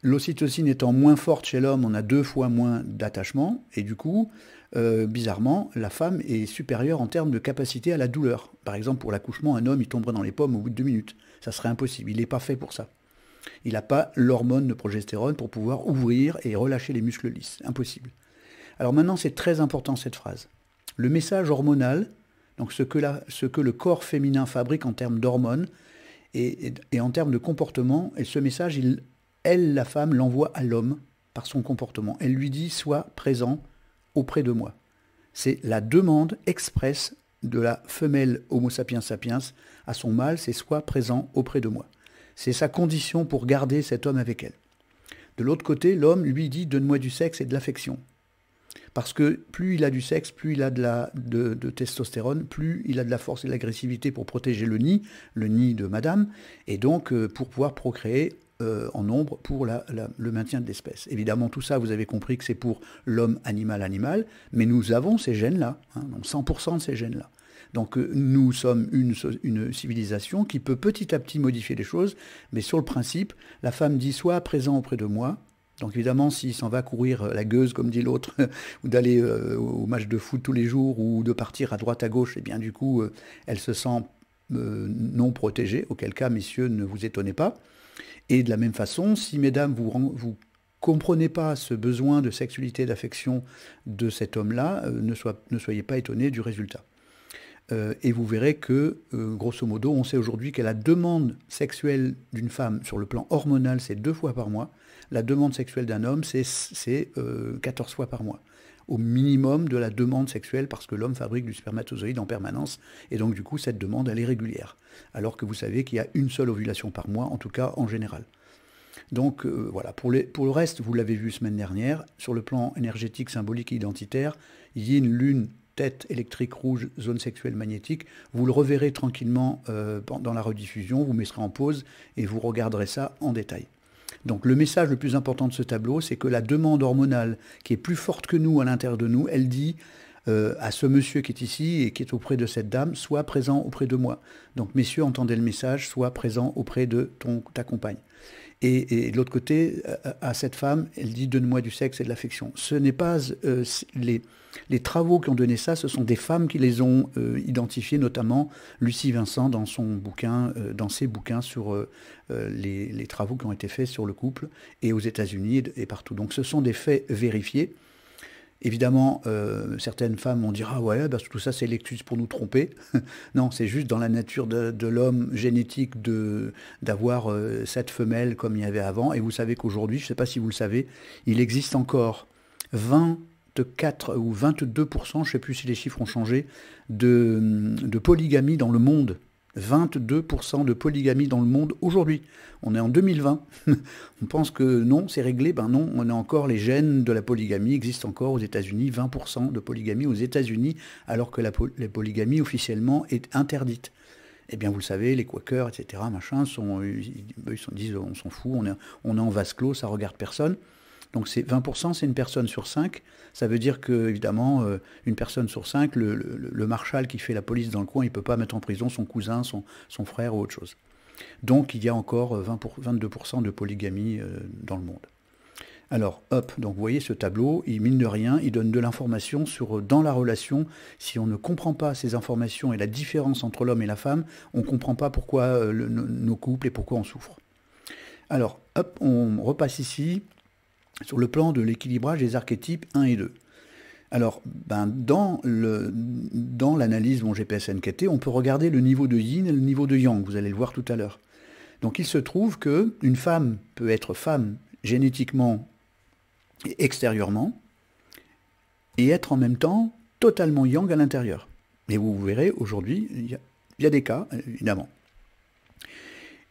L'ocytocine étant moins forte chez l'homme, on a 2 fois moins d'attachement, et du coup, bizarrement, la femme est supérieure en termes de capacité à la douleur. Par exemple, pour l'accouchement, un homme, il tomberait dans les pommes au bout de 2 minutes. Ça serait impossible, il n'est pas fait pour ça. Il n'a pas l'hormone de progestérone pour pouvoir ouvrir et relâcher les muscles lisses. Impossible. Alors maintenant, c'est très important cette phrase. Le message hormonal, donc ce que le corps féminin fabrique en termes d'hormones et en termes de comportement, et ce message, elle, la femme, l'envoie à l'homme par son comportement. Elle lui dit « sois présent auprès de moi ». C'est la demande expresse de la femelle Homo sapiens sapiens à son mâle, c'est « sois présent auprès de moi ». C'est sa condition pour garder cet homme avec elle. De l'autre côté, l'homme lui dit « donne-moi du sexe et de l'affection ». Parce que plus il a du sexe, plus il a de testostérone, plus il a de la force et de l'agressivité pour protéger le nid de madame, et donc pour pouvoir procréer en nombre pour le maintien de l'espèce. Évidemment, tout ça, vous avez compris que c'est pour l'homme animal, mais nous avons ces gènes-là, donc 100% de ces gènes-là. Donc nous sommes une civilisation qui peut petit à petit modifier les choses, mais sur le principe, la femme dit « sois présent auprès de moi ». Donc évidemment, s'il s'en va courir la gueuse, comme dit l'autre, ou d'aller au match de foot tous les jours, ou de partir à droite à gauche, et bien du coup, elle se sent non protégée, auquel cas, messieurs, ne vous étonnez pas. Et de la même façon, si mesdames, vous comprenez pas ce besoin de sexualité, d'affection de cet homme-là, ne soyez pas étonnés du résultat. Et vous verrez que, grosso modo, on sait aujourd'hui que la demande sexuelle d'une femme sur le plan hormonal, c'est 2 fois par mois. La demande sexuelle d'un homme, c'est 14 fois par mois. Au minimum de la demande sexuelle, parce que l'homme fabrique du spermatozoïde en permanence, et donc du coup, cette demande, elle est régulière. Alors que vous savez qu'il y a une seule ovulation par mois, en tout cas en général. Donc voilà, pour le reste, vous l'avez vu semaine dernière, sur le plan énergétique, symbolique et identitaire, yin, lune, tête électrique rouge, zone sexuelle magnétique, vous le reverrez tranquillement dans la rediffusion, vous mettrez en pause et vous regarderez ça en détail. Donc le message le plus important de ce tableau, c'est que la demande hormonale, qui est plus forte que nous à l'intérieur de nous, elle dit à ce monsieur qui est ici et qui est auprès de cette dame, sois présent auprès de moi. Donc messieurs, entendez le message, sois présent auprès de ta compagne. Et de l'autre côté, à cette femme, elle dit « donne-moi du sexe et de l'affection ». Ce n'est pas les travaux qui ont donné ça, ce sont des femmes qui les ont identifiés, notamment Lucie Vincent dans ses bouquins sur les travaux qui ont été faits sur le couple, et aux États-Unis et partout. Donc ce sont des faits vérifiés. Évidemment, certaines femmes vont dire « ah ouais, parce que tout ça c'est l'excuse pour nous tromper ». Non, c'est juste dans la nature de l'homme génétique d'avoir cette femelle comme il y avait avant. Et vous savez qu'aujourd'hui, je ne sais pas si vous le savez, il existe encore 24 ou 22%, je ne sais plus si les chiffres ont changé, de polygamie dans le monde. 22% de polygamie dans le monde aujourd'hui. On est en 2020. On pense que non, c'est réglé. Ben non, on a encore les gènes de la polygamie, existent encore aux États-Unis, 20% de polygamie aux États-Unis, alors que la polygamie officiellement est interdite. Eh bien, vous le savez, les quakers, etc., machin, ils disent on s'en fout, on est en vase clos, ça regarde personne. Donc 20%, c'est une personne sur 5. Ça veut dire que, évidemment, une personne sur 5, le marshal qui fait la police dans le coin, il ne peut pas mettre en prison son cousin, son frère ou autre chose. Donc il y a encore 22% de polygamie dans le monde. Alors, hop, donc vous voyez ce tableau, il mine de rien, il donne de l'information sur dans la relation. Si on ne comprend pas ces informations et la différence entre l'homme et la femme, on ne comprend pas pourquoi nos couples et pourquoi on souffre. Alors, hop, on repasse ici sur le plan de l'équilibrage des archétypes 1 et 2. Alors, dans l'analyse mon GPS NKT, on peut regarder le niveau de yin et le niveau de yang, vous allez le voir tout à l'heure. Donc il se trouve qu'une femme peut être femme génétiquement et extérieurement, et être en même temps totalement yang à l'intérieur. Et vous verrez, aujourd'hui, il y a des cas, évidemment.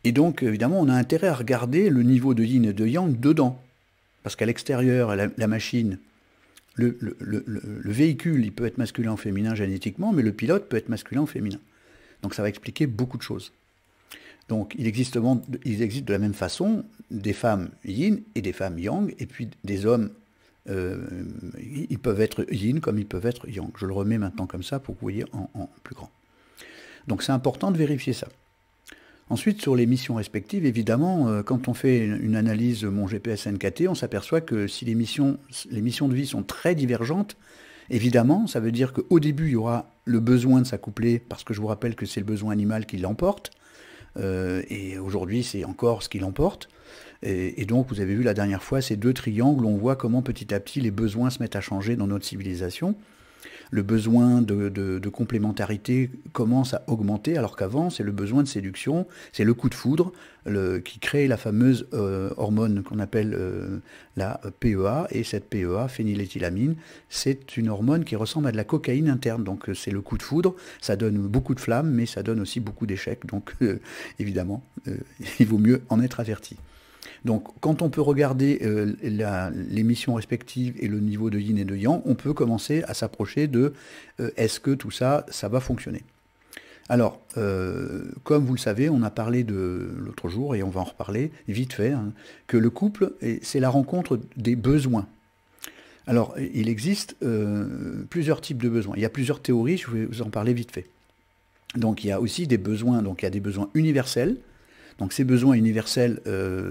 Et donc, évidemment, on a intérêt à regarder le niveau de yin et de yang dedans. Parce qu'à l'extérieur, la machine, le véhicule, il peut être masculin ou féminin génétiquement, mais le pilote peut être masculin ou féminin. Donc ça va expliquer beaucoup de choses. Donc il existe de la même façon des femmes yin et des femmes yang, et puis des hommes, ils peuvent être yin comme ils peuvent être yang. Je le remets maintenant comme ça pour que vous voyez en plus grand. Donc c'est important de vérifier ça. Ensuite, sur les missions respectives, évidemment, quand on fait une analyse mon GPS NKT, on s'aperçoit que si les missions de vie sont très divergentes, évidemment, ça veut dire qu'au début, il y aura le besoin de s'accoupler, parce que je vous rappelle que c'est le besoin animal qui l'emporte, et aujourd'hui, c'est encore ce qui l'emporte. Et donc, vous avez vu la dernière fois, ces deux triangles, on voit comment petit à petit les besoins se mettent à changer dans notre civilisation. Le besoin de complémentarité commence à augmenter, alors qu'avant, c'est le besoin de séduction, c'est le coup de foudre qui crée la fameuse hormone qu'on appelle la PEA, et cette PEA, phényléthylamine, c'est une hormone qui ressemble à de la cocaïne interne, donc c'est le coup de foudre, ça donne beaucoup de flammes, mais ça donne aussi beaucoup d'échecs, donc évidemment, il vaut mieux en être averti. Donc, quand on peut regarder les missions respectives et le niveau de yin et de yang, on peut commencer à s'approcher de est-ce que tout ça, ça va fonctionner. Alors, comme vous le savez, on a parlé de l'autre jour, et on va en reparler vite fait, hein, que le couple, c'est la rencontre des besoins. Alors, il existe plusieurs types de besoins. Il y a plusieurs théories, je vais vous en parler vite fait. Donc, il y a aussi des besoins, donc il y a des besoins universels. Donc ces besoins universels,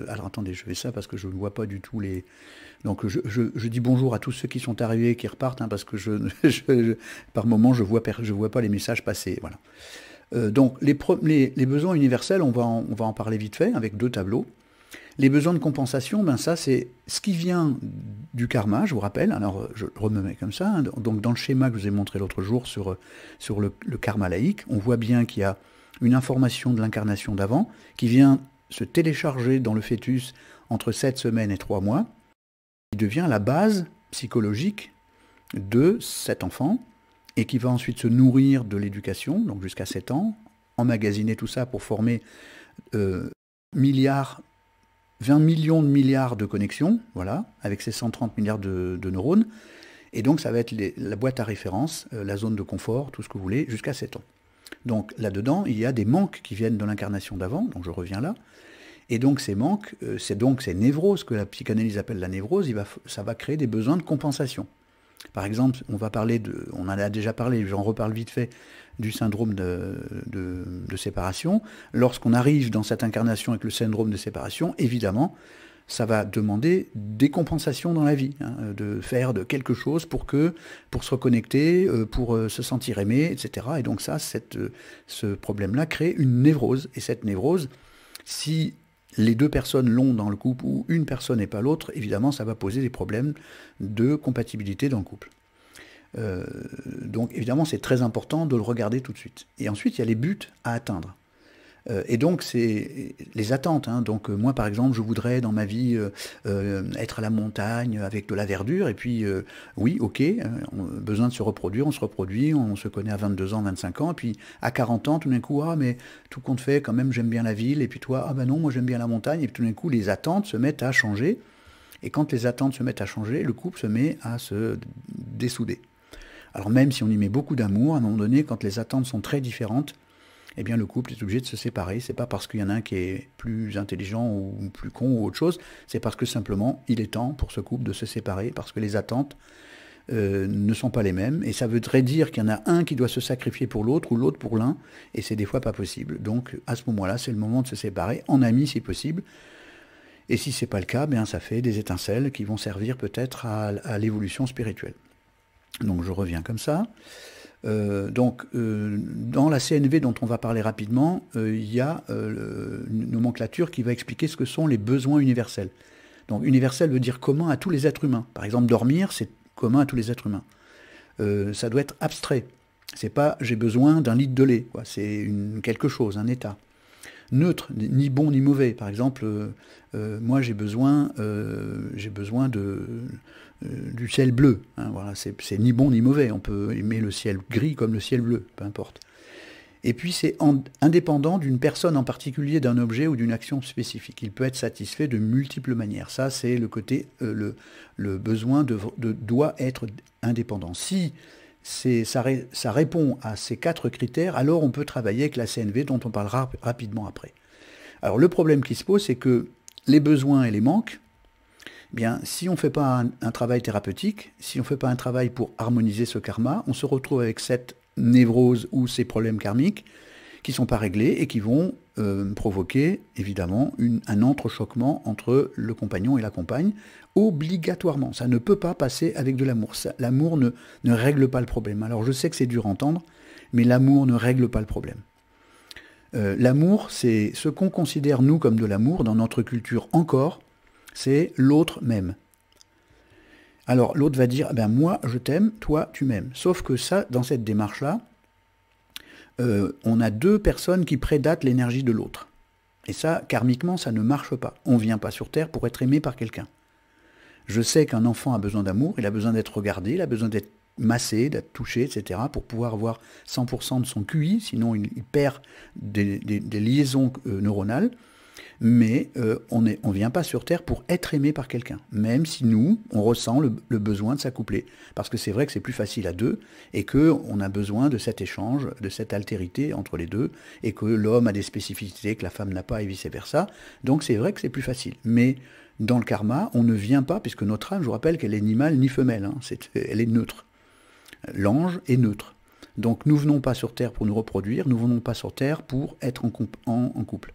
alors attendez, je fais ça parce que je ne vois pas du tout les... Donc je dis bonjour à tous ceux qui sont arrivés et qui repartent, hein, parce que par moment je vois pas les messages passer. Voilà. Donc les besoins universels, on va en parler vite fait avec deux tableaux. Les besoins de compensation, ça c'est ce qui vient du karma, je vous rappelle. Alors je me mets comme ça, hein. Donc dans le schéma que je vous ai montré l'autre jour sur le karma laïque, on voit bien qu'il y a une information de l'incarnation d'avant, qui vient se télécharger dans le fœtus entre 7 semaines et 3 mois, qui devient la base psychologique de cet enfant, et qui va ensuite se nourrir de l'éducation, donc jusqu'à 7 ans, emmagasiner tout ça pour former 20 millions de milliards de connexions, voilà, avec ces 130 milliards de neurones, et donc ça va être la boîte à référence, la zone de confort, tout ce que vous voulez, jusqu'à 7 ans. Donc là-dedans, il y a des manques qui viennent de l'incarnation d'avant, donc je reviens là, et donc ces manques, c'est donc ces névroses que la psychanalyse appelle la névrose, ça va créer des besoins de compensation. Par exemple, on en a déjà parlé, j'en reparle vite fait, du syndrome de séparation. Lorsqu'on arrive dans cette incarnation avec le syndrome de séparation, évidemment, ça va demander des compensations dans la vie, hein, de faire de quelque chose pour se reconnecter, pour se sentir aimé, etc. Et donc ça, ce problème-là crée une névrose. Et cette névrose, si les deux personnes l'ont dans le couple ou une personne et pas l'autre, évidemment, ça va poser des problèmes de compatibilité dans le couple. Donc évidemment, c'est très important de le regarder tout de suite. Et ensuite, il y a les buts à atteindre. Et donc, c'est les attentes. Hein. Donc, moi, par exemple, je voudrais dans ma vie être à la montagne avec de la verdure. Et puis, oui, ok, besoin de se reproduire, on se reproduit, on se connaît à 22 ans, 25 ans. Et puis, à 40 ans, tout d'un coup, ah, mais tout compte fait, quand même, j'aime bien la ville. Et puis toi, ah ben non, moi, j'aime bien la montagne. Et puis, tout d'un coup, les attentes se mettent à changer. Et quand les attentes se mettent à changer, le couple se met à se dessouder. Alors, même si on y met beaucoup d'amour, à un moment donné, quand les attentes sont très différentes, eh bien le couple est obligé de se séparer. C'est pas parce qu'il y en a un qui est plus intelligent ou plus con ou autre chose, c'est parce que simplement il est temps pour ce couple de se séparer, parce que les attentes ne sont pas les mêmes, et ça voudrait dire qu'il y en a un qui doit se sacrifier pour l'autre, ou l'autre pour l'un, et c'est des fois pas possible. Donc à ce moment-là, c'est le moment de se séparer, en amis si possible, et si c'est pas le cas, bien ça fait des étincelles qui vont servir peut-être à l'évolution spirituelle. Donc je reviens comme ça. Dans la CNV dont on va parler rapidement, il y a une nomenclature qui va expliquer ce que sont les besoins universels. Donc universel veut dire commun à tous les êtres humains. Par exemple, dormir, c'est commun à tous les êtres humains. Ça doit être abstrait. C'est pas j'ai besoin d'un litre de lait, quoi. C'est quelque chose, un état. Neutre, ni bon ni mauvais. Par exemple, moi j'ai besoin du ciel bleu. Hein, voilà, c'est ni bon ni mauvais. On peut aimer le ciel gris comme le ciel bleu, peu importe. Et puis c'est indépendant d'une personne en particulier, d'un objet ou d'une action spécifique. Il peut être satisfait de multiples manières. Ça, c'est le côté, le besoin doit être indépendant. Si ça répond à ces 4 critères, alors on peut travailler avec la CNV dont on parlera rapidement après. Alors le problème qui se pose, c'est que les besoins et les manques, eh bien, si on ne fait pas un travail thérapeutique, si on ne fait pas un travail pour harmoniser ce karma, on se retrouve avec cette névrose ou ces problèmes karmiques qui ne sont pas réglés et qui vont provoquer évidemment un entrechoquement entre le compagnon et la compagne, obligatoirement. Ça ne peut pas passer avec de l'amour. L'amour ne règle pas le problème. Alors je sais que c'est dur à entendre, mais l'amour ne règle pas le problème. L'amour, c'est ce qu'on considère nous comme de l'amour dans notre culture encore, c'est l'autre même. Alors l'autre va dire, ben moi je t'aime, toi tu m'aimes. Sauf que ça, dans cette démarche-là, on a 2 personnes qui prédatent l'énergie de l'autre. Et ça, karmiquement, ça ne marche pas. On ne vient pas sur Terre pour être aimé par quelqu'un. Je sais qu'un enfant a besoin d'amour, il a besoin d'être regardé, il a besoin d'être massé, d'être touché, etc., pour pouvoir avoir 100% de son QI, sinon il perd des liaisons neuronales. Mais on ne vient pas sur Terre pour être aimé par quelqu'un, même si nous, on ressent le besoin de s'accoupler. Parce que c'est vrai que c'est plus facile à 2, et qu'on a besoin de cet échange, de cette altérité entre les deux, et que l'homme a des spécificités que la femme n'a pas, et vice-versa. Donc c'est vrai que c'est plus facile. Mais dans le karma, on ne vient pas, puisque notre âme, je vous rappelle qu'elle est ni mâle ni femelle, hein, elle est neutre. L'ange est neutre. Donc nous ne venons pas sur Terre pour nous reproduire, nous ne venons pas sur Terre pour être en couple.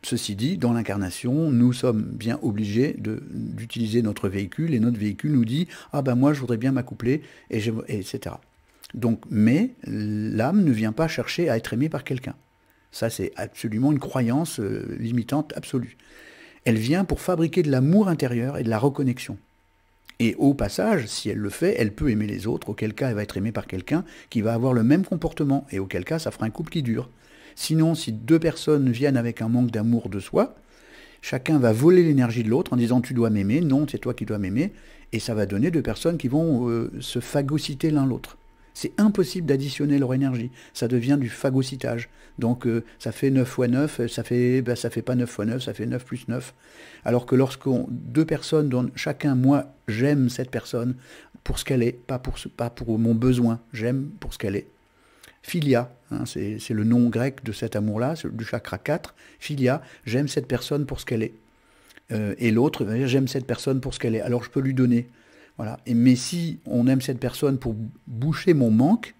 Ceci dit, dans l'incarnation, nous sommes bien obligés d'utiliser notre véhicule, et notre véhicule nous dit « Ah ben moi, je voudrais bien m'accoupler, etc. » Donc, mais l'âme ne vient pas chercher à être aimée par quelqu'un. Ça, c'est absolument une croyance limitante absolue. Elle vient pour fabriquer de l'amour intérieur et de la reconnexion. Et au passage, si elle le fait, elle peut aimer les autres, auquel cas elle va être aimée par quelqu'un qui va avoir le même comportement, et auquel cas ça fera un couple qui dure. Sinon, si 2 personnes viennent avec un manque d'amour de soi, chacun va voler l'énergie de l'autre en disant « tu dois m'aimer », non, c'est toi qui dois m'aimer, et ça va donner 2 personnes qui vont se phagocyter l'un l'autre. C'est impossible d'additionner leur énergie, ça devient du phagocytage. Donc ça fait 9 fois 9, ça fait pas 9 fois 9, ça fait 9 plus 9. Alors que lorsque 2 personnes donnent chacun « moi, j'aime cette personne pour ce qu'elle est, pas pour mon besoin, j'aime pour ce qu'elle est ». Philia, hein, c'est le nom grec de cet amour-là, du chakra 4, philia, j'aime cette personne pour ce qu'elle est. Et l'autre va dire, j'aime cette personne pour ce qu'elle est, alors je peux lui donner. Voilà. Mais si on aime cette personne pour boucher mon manque,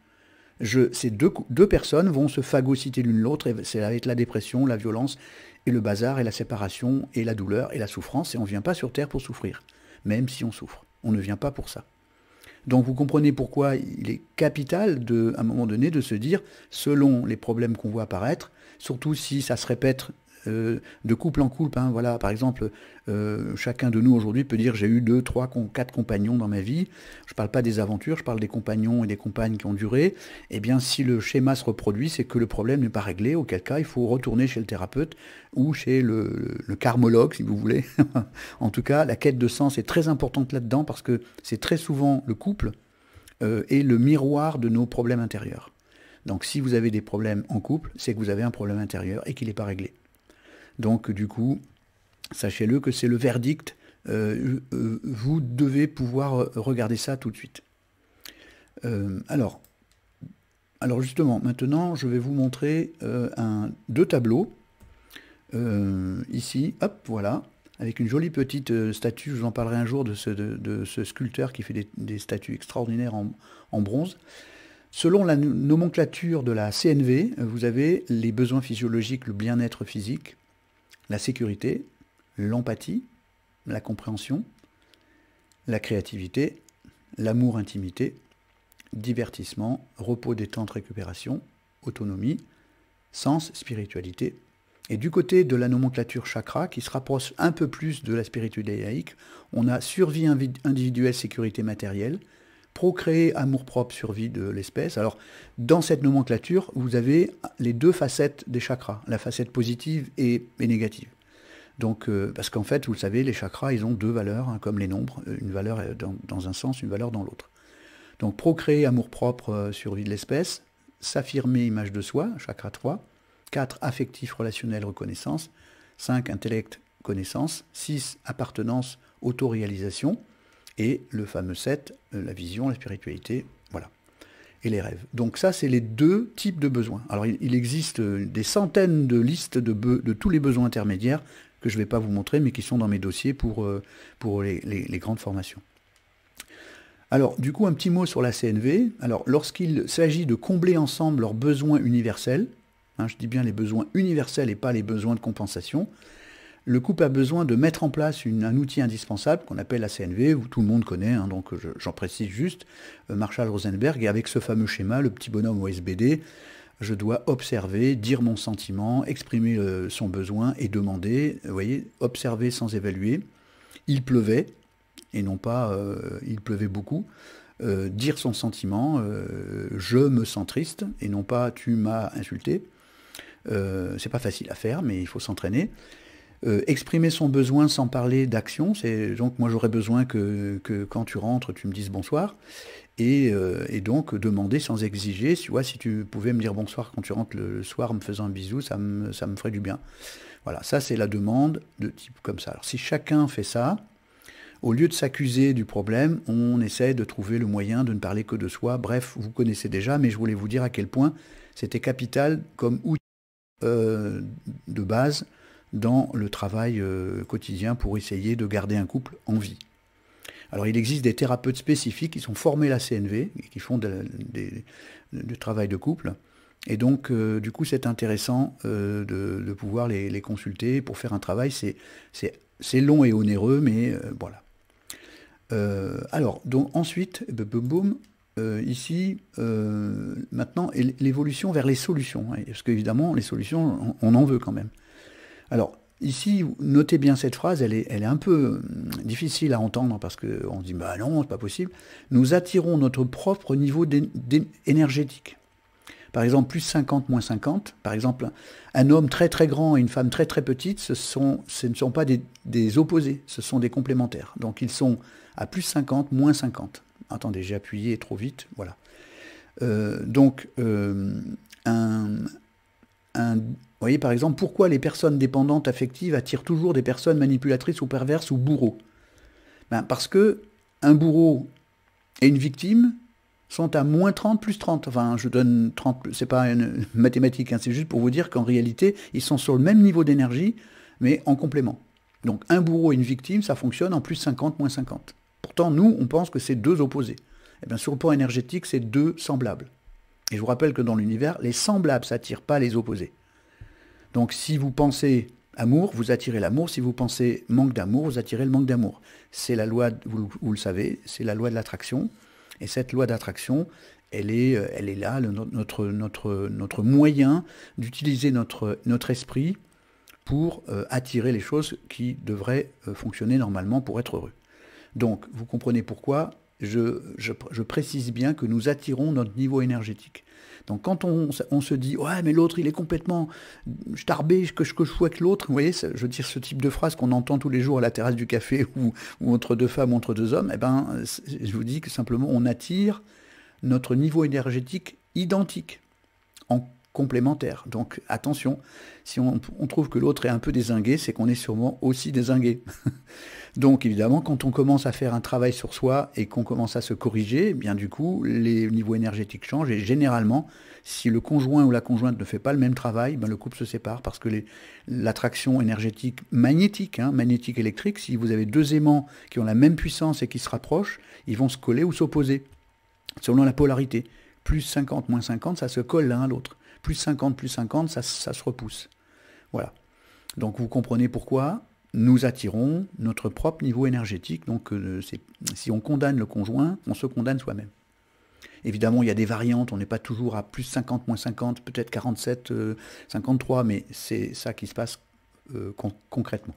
ces deux personnes vont se phagocyter l'une l'autre, et ça va être la dépression, la violence, et le bazar, et la séparation, et la douleur, et la souffrance, et on ne vient pas sur Terre pour souffrir, même si on souffre. On ne vient pas pour ça. Donc vous comprenez pourquoi il est capital, à un moment donné, de se dire, selon les problèmes qu'on voit apparaître, surtout si ça se répète de couple en couple, hein, voilà, par exemple, chacun de nous aujourd'hui peut dire j'ai eu 2, 3, 4 compagnons dans ma vie, je ne parle pas des aventures, je parle des compagnons et des compagnes qui ont duré, eh bien si le schéma se reproduit, c'est que le problème n'est pas réglé, auquel cas il faut retourner chez le thérapeute ou chez le karmologue si vous voulez. En tout cas, la quête de sens est très importante là-dedans parce que c'est très souvent le couple est le miroir de nos problèmes intérieurs. Donc si vous avez des problèmes en couple, c'est que vous avez un problème intérieur et qu'il n'est pas réglé. Donc du coup, sachez-le que c'est le verdict, vous devez pouvoir regarder ça tout de suite. Alors justement, maintenant, je vais vous montrer 2 tableaux. Ici, hop, voilà. avec une jolie petite statue. Je vous en parlerai un jour de ce sculpteur qui fait des statues extraordinaires en bronze. Selon la nomenclature de la CNV, vous avez les besoins physiologiques, le bien-être physique, la sécurité, l'empathie, la compréhension, la créativité, l'amour, intimité, divertissement, repos, détente, récupération, autonomie, sens, spiritualité. Et du côté de la nomenclature chakra, qui se rapproche un peu plus de la spiritualité laïque, on a survie individuelle, sécurité matérielle, procréer, amour-propre, survie de l'espèce. Alors, dans cette nomenclature, vous avez les deux facettes des chakras, la facette positive et négative. Donc, parce qu'en fait, vous le savez, les chakras, ils ont deux valeurs, hein, comme les nombres, une valeur dans un sens, une valeur dans l'autre. Donc, procréer, amour-propre, survie de l'espèce, s'affirmer, image de soi, chakra 3, 4, affectif, relationnel, reconnaissance, 5, intellect, connaissance, 6, appartenance, autoréalisation, et le fameux 7, la vision, la spiritualité, voilà, et les rêves. Donc ça, c'est les deux types de besoins. Alors, il existe des centaines de listes de tous les besoins intermédiaires que je ne vais pas vous montrer, mais qui sont dans mes dossiers pour les grandes formations. Alors, du coup, un petit mot sur la CNV. Alors, lorsqu'il s'agit de combler ensemble leurs besoins universels, hein, je dis bien les besoins universels et pas les besoins de compensation, le couple a besoin de mettre en place un outil indispensable qu'on appelle la CNV, où tout le monde connaît, hein, donc j'en précise juste, Marshall Rosenberg, et avec ce fameux schéma, le petit bonhomme OSBD, je dois observer, dire mon sentiment, exprimer son besoin et demander, vous voyez, observer sans évaluer. Il pleuvait, et non pas il pleuvait beaucoup. Dire son sentiment, je me sens triste, et non pas tu m'as insulté. C'est pas facile à faire, mais il faut s'entraîner. Exprimer son besoin sans parler d'action, c'est donc moi j'aurais besoin que quand tu rentres, tu me dises bonsoir, et donc demander sans exiger, tu vois, si tu pouvais me dire bonsoir quand tu rentres le soir en me faisant un bisou, ça me ferait du bien. Voilà, ça c'est la demande de type comme ça. Alors si chacun fait ça, au lieu de s'accuser du problème, on essaie de trouver le moyen de ne parler que de soi. Bref, vous connaissez déjà, mais je voulais vous dire à quel point c'était capital comme outil de base dans le travail quotidien pour essayer de garder un couple en vie. Alors il existe des thérapeutes spécifiques qui sont formés à la CNV et qui font du travail de couple. Et donc du coup c'est intéressant de pouvoir les consulter pour faire un travail. C'est long et onéreux, mais voilà. Alors donc ensuite, boum, ici, maintenant, l'évolution vers les solutions. Hein, parce qu'évidemment, les solutions, on en veut quand même. Alors, ici, notez bien cette phrase, elle est un peu difficile à entendre parce qu'on se dit, bah non, c'est pas possible. Nous attirons notre propre niveau énergétique. Par exemple, plus 50, moins 50. Par exemple, un homme très très grand et une femme très très petite, ce ne sont pas des opposés, ce sont des complémentaires. Donc, ils sont à plus 50, moins 50. Attendez, j'ai appuyé trop vite, voilà. Vous voyez, par exemple, pourquoi les personnes dépendantes affectives attirent toujours des personnes manipulatrices ou perverses ou bourreaux? Parce que un bourreau et une victime sont à moins 30, plus 30. Enfin, je donne 30, c'est pas une mathématique, hein, c'est juste pour vous dire qu'en réalité, ils sont sur le même niveau d'énergie, mais en complément. Donc, un bourreau et une victime, ça fonctionne en plus 50, moins 50. Pourtant, nous, on pense que c'est deux opposés. Eh bien, sur le plan énergétique, c'est deux semblables. Et je vous rappelle que dans l'univers, les semblables s'attirent, pas les opposés. Donc si vous pensez amour, vous attirez l'amour. Si vous pensez manque d'amour, vous attirez le manque d'amour. C'est la loi, vous le savez, c'est la loi de l'attraction. Et cette loi d'attraction, elle est là, notre moyen d'utiliser notre esprit pour attirer les choses qui devraient fonctionner normalement pour être heureux. Donc, vous comprenez pourquoi je précise bien que nous attirons notre niveau énergétique. Donc quand on se dit « Ouais, mais l'autre, il est complètement starbé, que je sois avec l'autre », vous voyez, je veux dire ce type de phrase qu'on entend tous les jours à la terrasse du café ou entre deux femmes ou entre deux hommes, eh ben, je vous dis que simplement on attire notre niveau énergétique identique, en complémentaires. Donc attention, si on trouve que l'autre est un peu dézingué, c'est qu'on est sûrement aussi dézingué. Donc évidemment, quand on commence à faire un travail sur soi et qu'on commence à se corriger, eh bien du coup, les niveaux énergétiques changent et généralement, si le conjoint ou la conjointe ne fait pas le même travail, ben le couple se sépare parce que l'attraction énergétique magnétique, magnétique électrique, si vous avez deux aimants qui ont la même puissance et qui se rapprochent, ils vont se coller ou s'opposer selon la polarité. Plus 50, moins 50, ça se colle l'un à l'autre. Plus 50, plus 50, ça se repousse. Voilà. Donc vous comprenez pourquoi nous attirons notre propre niveau énergétique. Donc si on condamne le conjoint, on se condamne soi-même. Évidemment, il y a des variantes, on n'est pas toujours à plus 50, moins 50, peut-être 47, 53, mais c'est ça qui se passe concrètement.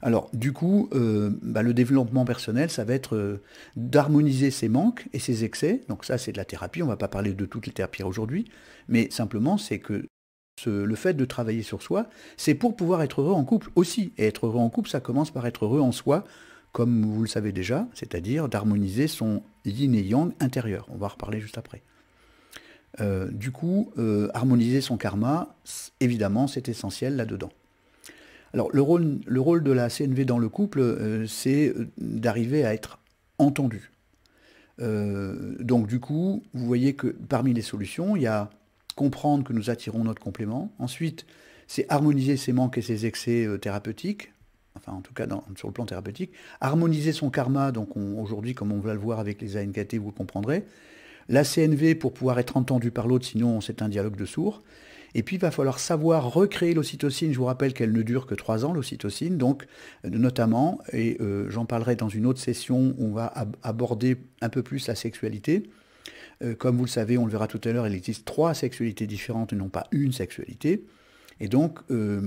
Alors, du coup, le développement personnel, ça va être d'harmoniser ses manques et ses excès. Donc ça, c'est de la thérapie. On ne va pas parler de toutes les thérapies aujourd'hui, mais simplement, c'est que le fait de travailler sur soi, c'est pour pouvoir être heureux en couple aussi. Et être heureux en couple, ça commence par être heureux en soi, comme vous le savez déjà, c'est-à-dire d'harmoniser son yin et yang intérieur. On va en reparler juste après. Du coup, harmoniser son karma, évidemment, c'est essentiel là-dedans. Alors, le rôle de la CNV dans le couple, c'est d'arriver à être entendu. Donc, du coup, vous voyez que parmi les solutions, il y a comprendre que nous attirons notre complément. Ensuite, c'est harmoniser ses manques et ses excès thérapeutiques, enfin, en tout cas, sur le plan thérapeutique. Harmoniser son karma, donc aujourd'hui, comme on va le voir avec les ANKT, vous le comprendrez. La CNV pour pouvoir être entendu par l'autre, sinon c'est un dialogue de sourds. Et puis, il va falloir savoir recréer l'ocytocine. Je vous rappelle qu'elle ne dure que 3 ans, l'ocytocine. Donc, notamment, et j'en parlerai dans une autre session où on va aborder un peu plus la sexualité. Comme vous le savez, on le verra tout à l'heure, il existe 3 sexualités différentes et non pas une sexualité. Et donc,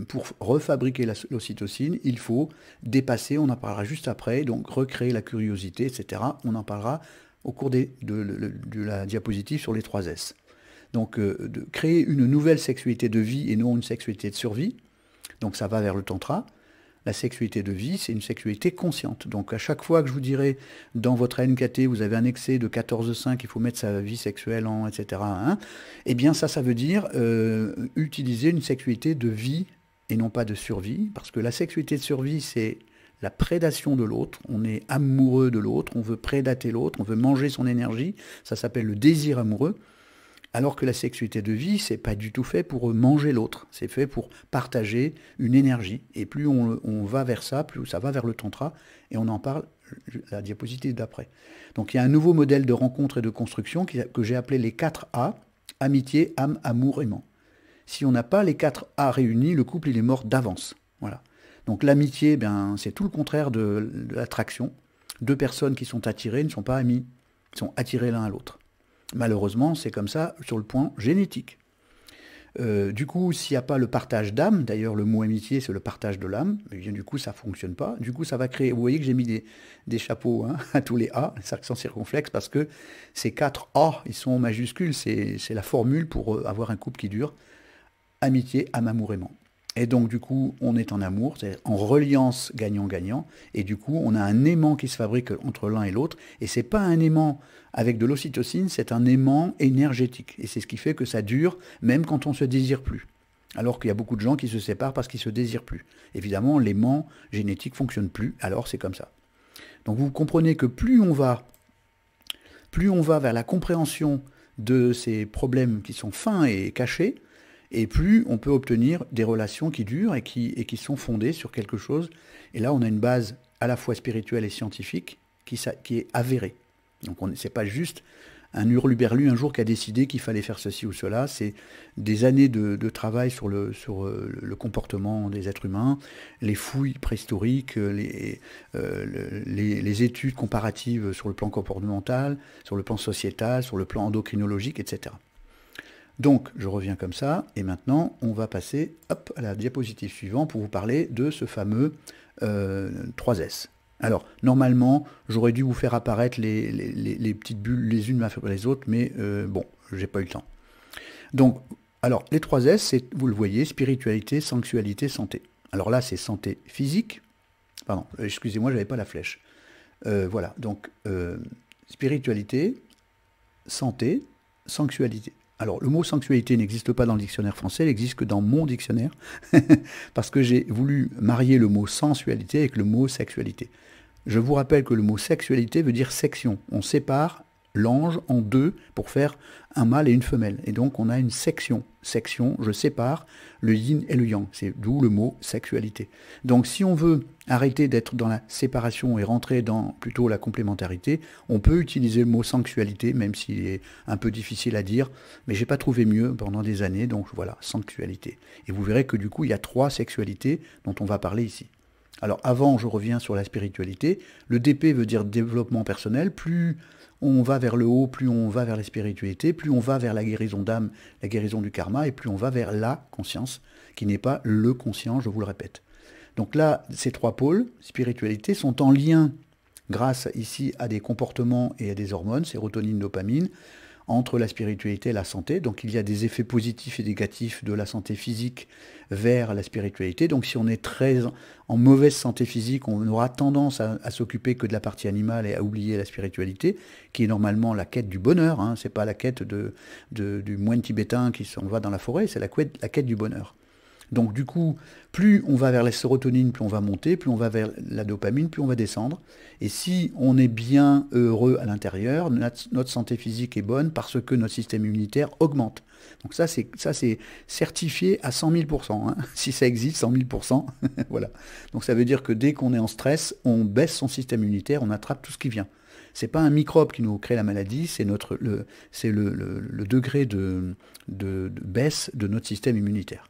pour refabriquer l'ocytocine, il faut dépasser, on en parlera juste après, donc recréer la curiosité, etc. On en parlera au cours de la diapositive sur les 3 S. Donc, de créer une nouvelle sexualité de vie et non une sexualité de survie. Donc, ça va vers le tantra. La sexualité de vie, c'est une sexualité consciente. Donc, à chaque fois que je vous dirai, dans votre ANKT, vous avez un excès de 14,5, il faut mettre sa vie sexuelle en, etc., eh bien, ça veut dire utiliser une sexualité de vie et non pas de survie. Parce que la sexualité de survie, c'est la prédation de l'autre. On est amoureux de l'autre, on veut prédater l'autre, on veut manger son énergie. Ça s'appelle le désir amoureux. Alors que la sexualité de vie, c'est pas du tout fait pour manger l'autre, c'est fait pour partager une énergie. Et plus on va vers ça, plus ça va vers le tantra, et on en parle la diapositive d'après. Donc il y a un nouveau modèle de rencontre et de construction que j'ai appelé les 4 A, amitié, âme, amour, aimant. Si on n'a pas les 4 A réunis, le couple il est mort d'avance. Voilà. Donc l'amitié, c'est tout le contraire de l'attraction. 2 personnes qui sont attirées ne sont pas amies, ils sont attirés l'un à l'autre. Malheureusement, c'est comme ça sur le point génétique. Du coup, s'il n'y a pas le partage d'âme, d'ailleurs le mot amitié c'est le partage de l'âme, du coup ça ne fonctionne pas. Du coup ça va créer, vous voyez que j'ai mis des chapeaux à tous les A, les accents circonflexes, parce que ces 4 A, ils sont majuscules, c'est la formule pour avoir un couple qui dure. Amitié, âme, amour, aimant. Et donc du coup on est en amour, c'est en reliance gagnant-gagnant, et du coup on a un aimant qui se fabrique entre l'un et l'autre, et c'est pas un aimant avec de l'ocytocine, c'est un aimant énergétique, et c'est ce qui fait que ça dure même quand on se désire plus. Alors qu'il y a beaucoup de gens qui se séparent parce qu'ils se désirent plus. Évidemment, l'aimant génétique fonctionne plus, alors c'est comme ça. Donc vous comprenez que plus on va vers la compréhension de ces problèmes qui sont fins et cachés, et plus on peut obtenir des relations qui durent et qui sont fondées sur quelque chose. Et là, on a une base à la fois spirituelle et scientifique qui est avérée. Donc, ce n'est pas juste un hurluberlu un jour qui a décidé qu'il fallait faire ceci ou cela. C'est des années de travail sur le comportement des êtres humains, les fouilles préhistoriques, les études comparatives sur le plan comportemental, sur le plan sociétal, sur le plan endocrinologique, etc. Donc, je reviens comme ça, et maintenant, on va passer à la diapositive suivante pour vous parler de ce fameux 3S. Alors, normalement, j'aurais dû vous faire apparaître les petites bulles les unes après les autres, mais bon, j'ai pas eu le temps. Donc, alors, les 3S, c'est, vous le voyez, spiritualité, sensualité, santé. Alors là, c'est santé physique. Pardon, excusez-moi, j'avais pas la flèche. Voilà, donc, spiritualité, santé, sensualité. Alors, le mot sensualité n'existe pas dans le dictionnaire français, il n'existe que dans mon dictionnaire, parce que j'ai voulu marier le mot sensualité avec le mot sexualité. Je vous rappelle que le mot sexualité veut dire section. On sépare l'ange en deux pour faire un mâle et une femelle. Et donc, on a une section. Section, je sépare le yin et le yang. C'est d'où le mot sexualité. Donc, si on veut arrêter d'être dans la séparation et rentrer dans plutôt la complémentarité, on peut utiliser le mot sensualité, même s'il est un peu difficile à dire, mais j'ai pas trouvé mieux pendant des années, donc voilà, sensualité. Et vous verrez que du coup, il y a 3 sexualités dont on va parler ici. Alors, avant, je reviens sur la spiritualité. Le DP veut dire développement personnel. Plus on va vers le haut, plus on va vers la spiritualité, plus on va vers la guérison d'âme, la guérison du karma, et plus on va vers la conscience, qui n'est pas le conscient, je vous le répète. Donc là, ces 3 pôles, spiritualité, sont en lien, grâce ici à des comportements et à des hormones, sérotonine, dopamine, entre la spiritualité et la santé. Donc il y a des effets positifs et négatifs de la santé physique vers la spiritualité. Donc si on est très en mauvaise santé physique, on aura tendance à s'occuper que de la partie animale et à oublier la spiritualité, qui est normalement la quête du bonheur. Hein. C'est pas la quête du moine tibétain qui s'en va dans la forêt, c'est la quête du bonheur. Donc du coup, plus on va vers la sérotonine, plus on va monter, plus on va vers la dopamine, plus on va descendre. Et si on est bien heureux à l'intérieur, notre santé physique est bonne parce que notre système immunitaire augmente. Donc ça c'est certifié à 100 000%. Hein. Si ça existe, 100 000%. Voilà. Donc ça veut dire que dès qu'on est en stress, on baisse son système immunitaire, on attrape tout ce qui vient. C'est pas un microbe qui nous crée la maladie, c'est le degré de baisse de notre système immunitaire.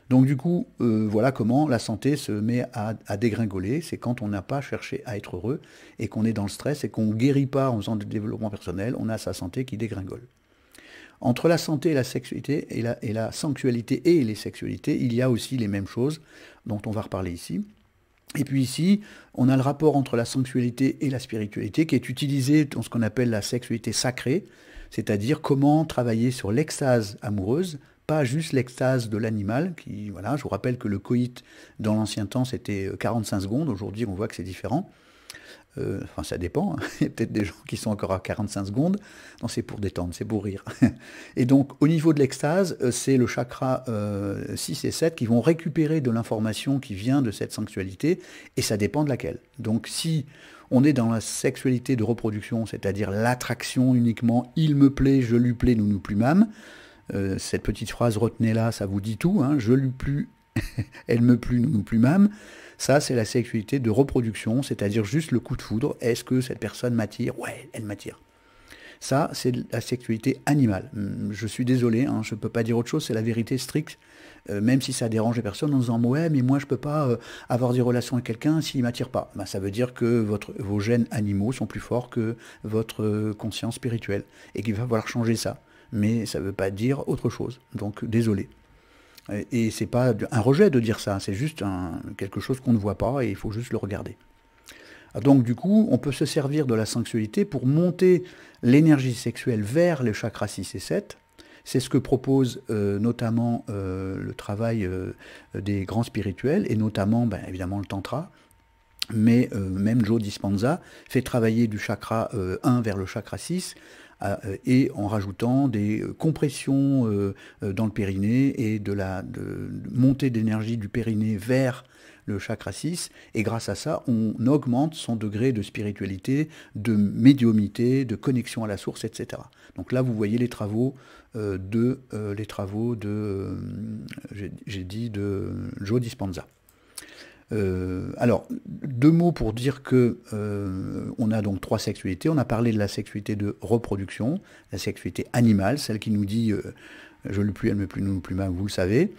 Donc du coup, voilà comment la santé se met à dégringoler. C'est quand on n'a pas cherché à être heureux et qu'on est dans le stress et qu'on ne guérit pas en faisant du développement personnel, on a sa santé qui dégringole. Entre la santé et la sexualité, et la sensualité et les sexualités, il y a aussi les mêmes choses dont on va reparler ici. Et puis ici, on a le rapport entre la sensualité et la spiritualité qui est utilisé dans ce qu'on appelle la sexualité sacrée, c'est-à-dire comment travailler sur l'extase amoureuse, pas juste l'extase de l'animal, qui, voilà, je vous rappelle que le coït, dans l'ancien temps, c'était 45 secondes, aujourd'hui on voit que c'est différent. Enfin, ça dépend, hein. Il y a peut-être des gens qui sont encore à 45 secondes, non, c'est pour détendre, c'est pour rire. Et donc, au niveau de l'extase, c'est le chakra 6 et 7 qui vont récupérer de l'information qui vient de cette sensualité, et ça dépend de laquelle. Donc, si on est dans la sexualité de reproduction, c'est-à-dire l'attraction uniquement, il me plaît, je lui plais, nous nous plûmâmes, cette petite phrase, retenez-la, ça vous dit tout, hein, je lui plus, elle me plut, nous nous plûmâmes. Ça, c'est la sexualité de reproduction, c'est-à-dire juste le coup de foudre. Est-ce que cette personne m'attire? Ouais, elle m'attire. Ça, c'est la sexualité animale. Je suis désolé, hein, je ne peux pas dire autre chose, c'est la vérité stricte, même si ça dérange les personnes en disant « Ouais, mais moi, je ne peux pas avoir des relations avec quelqu'un s'il ne m'attire pas. » Ben, ça veut dire que vos gènes animaux sont plus forts que votre conscience spirituelle et qu'il va falloir changer ça. Mais ça ne veut pas dire autre chose. Donc, désolé. Et c'est pas un rejet de dire ça, c'est juste quelque chose qu'on ne voit pas et il faut juste le regarder. Donc du coup, on peut se servir de la sensualité pour monter l'énergie sexuelle vers les chakras 6 et 7. C'est ce que propose notamment le travail des grands spirituels, et notamment, ben, évidemment, le tantra. Mais même Joe Dispenza fait travailler du chakra 1 vers le chakra 6, et en rajoutant des compressions dans le périnée et de montée d'énergie du périnée vers le chakra 6, et grâce à ça, on augmente son degré de spiritualité, de médiumnité, de connexion à la source, etc. Donc là, vous voyez les travaux de Joe Dispenza. Alors, 2 mots pour dire que on a donc 3 sexualités. On a parlé de la sexualité de reproduction, la sexualité animale, celle qui nous dit je le plus, elle me plus, nous plus mal, vous le savez.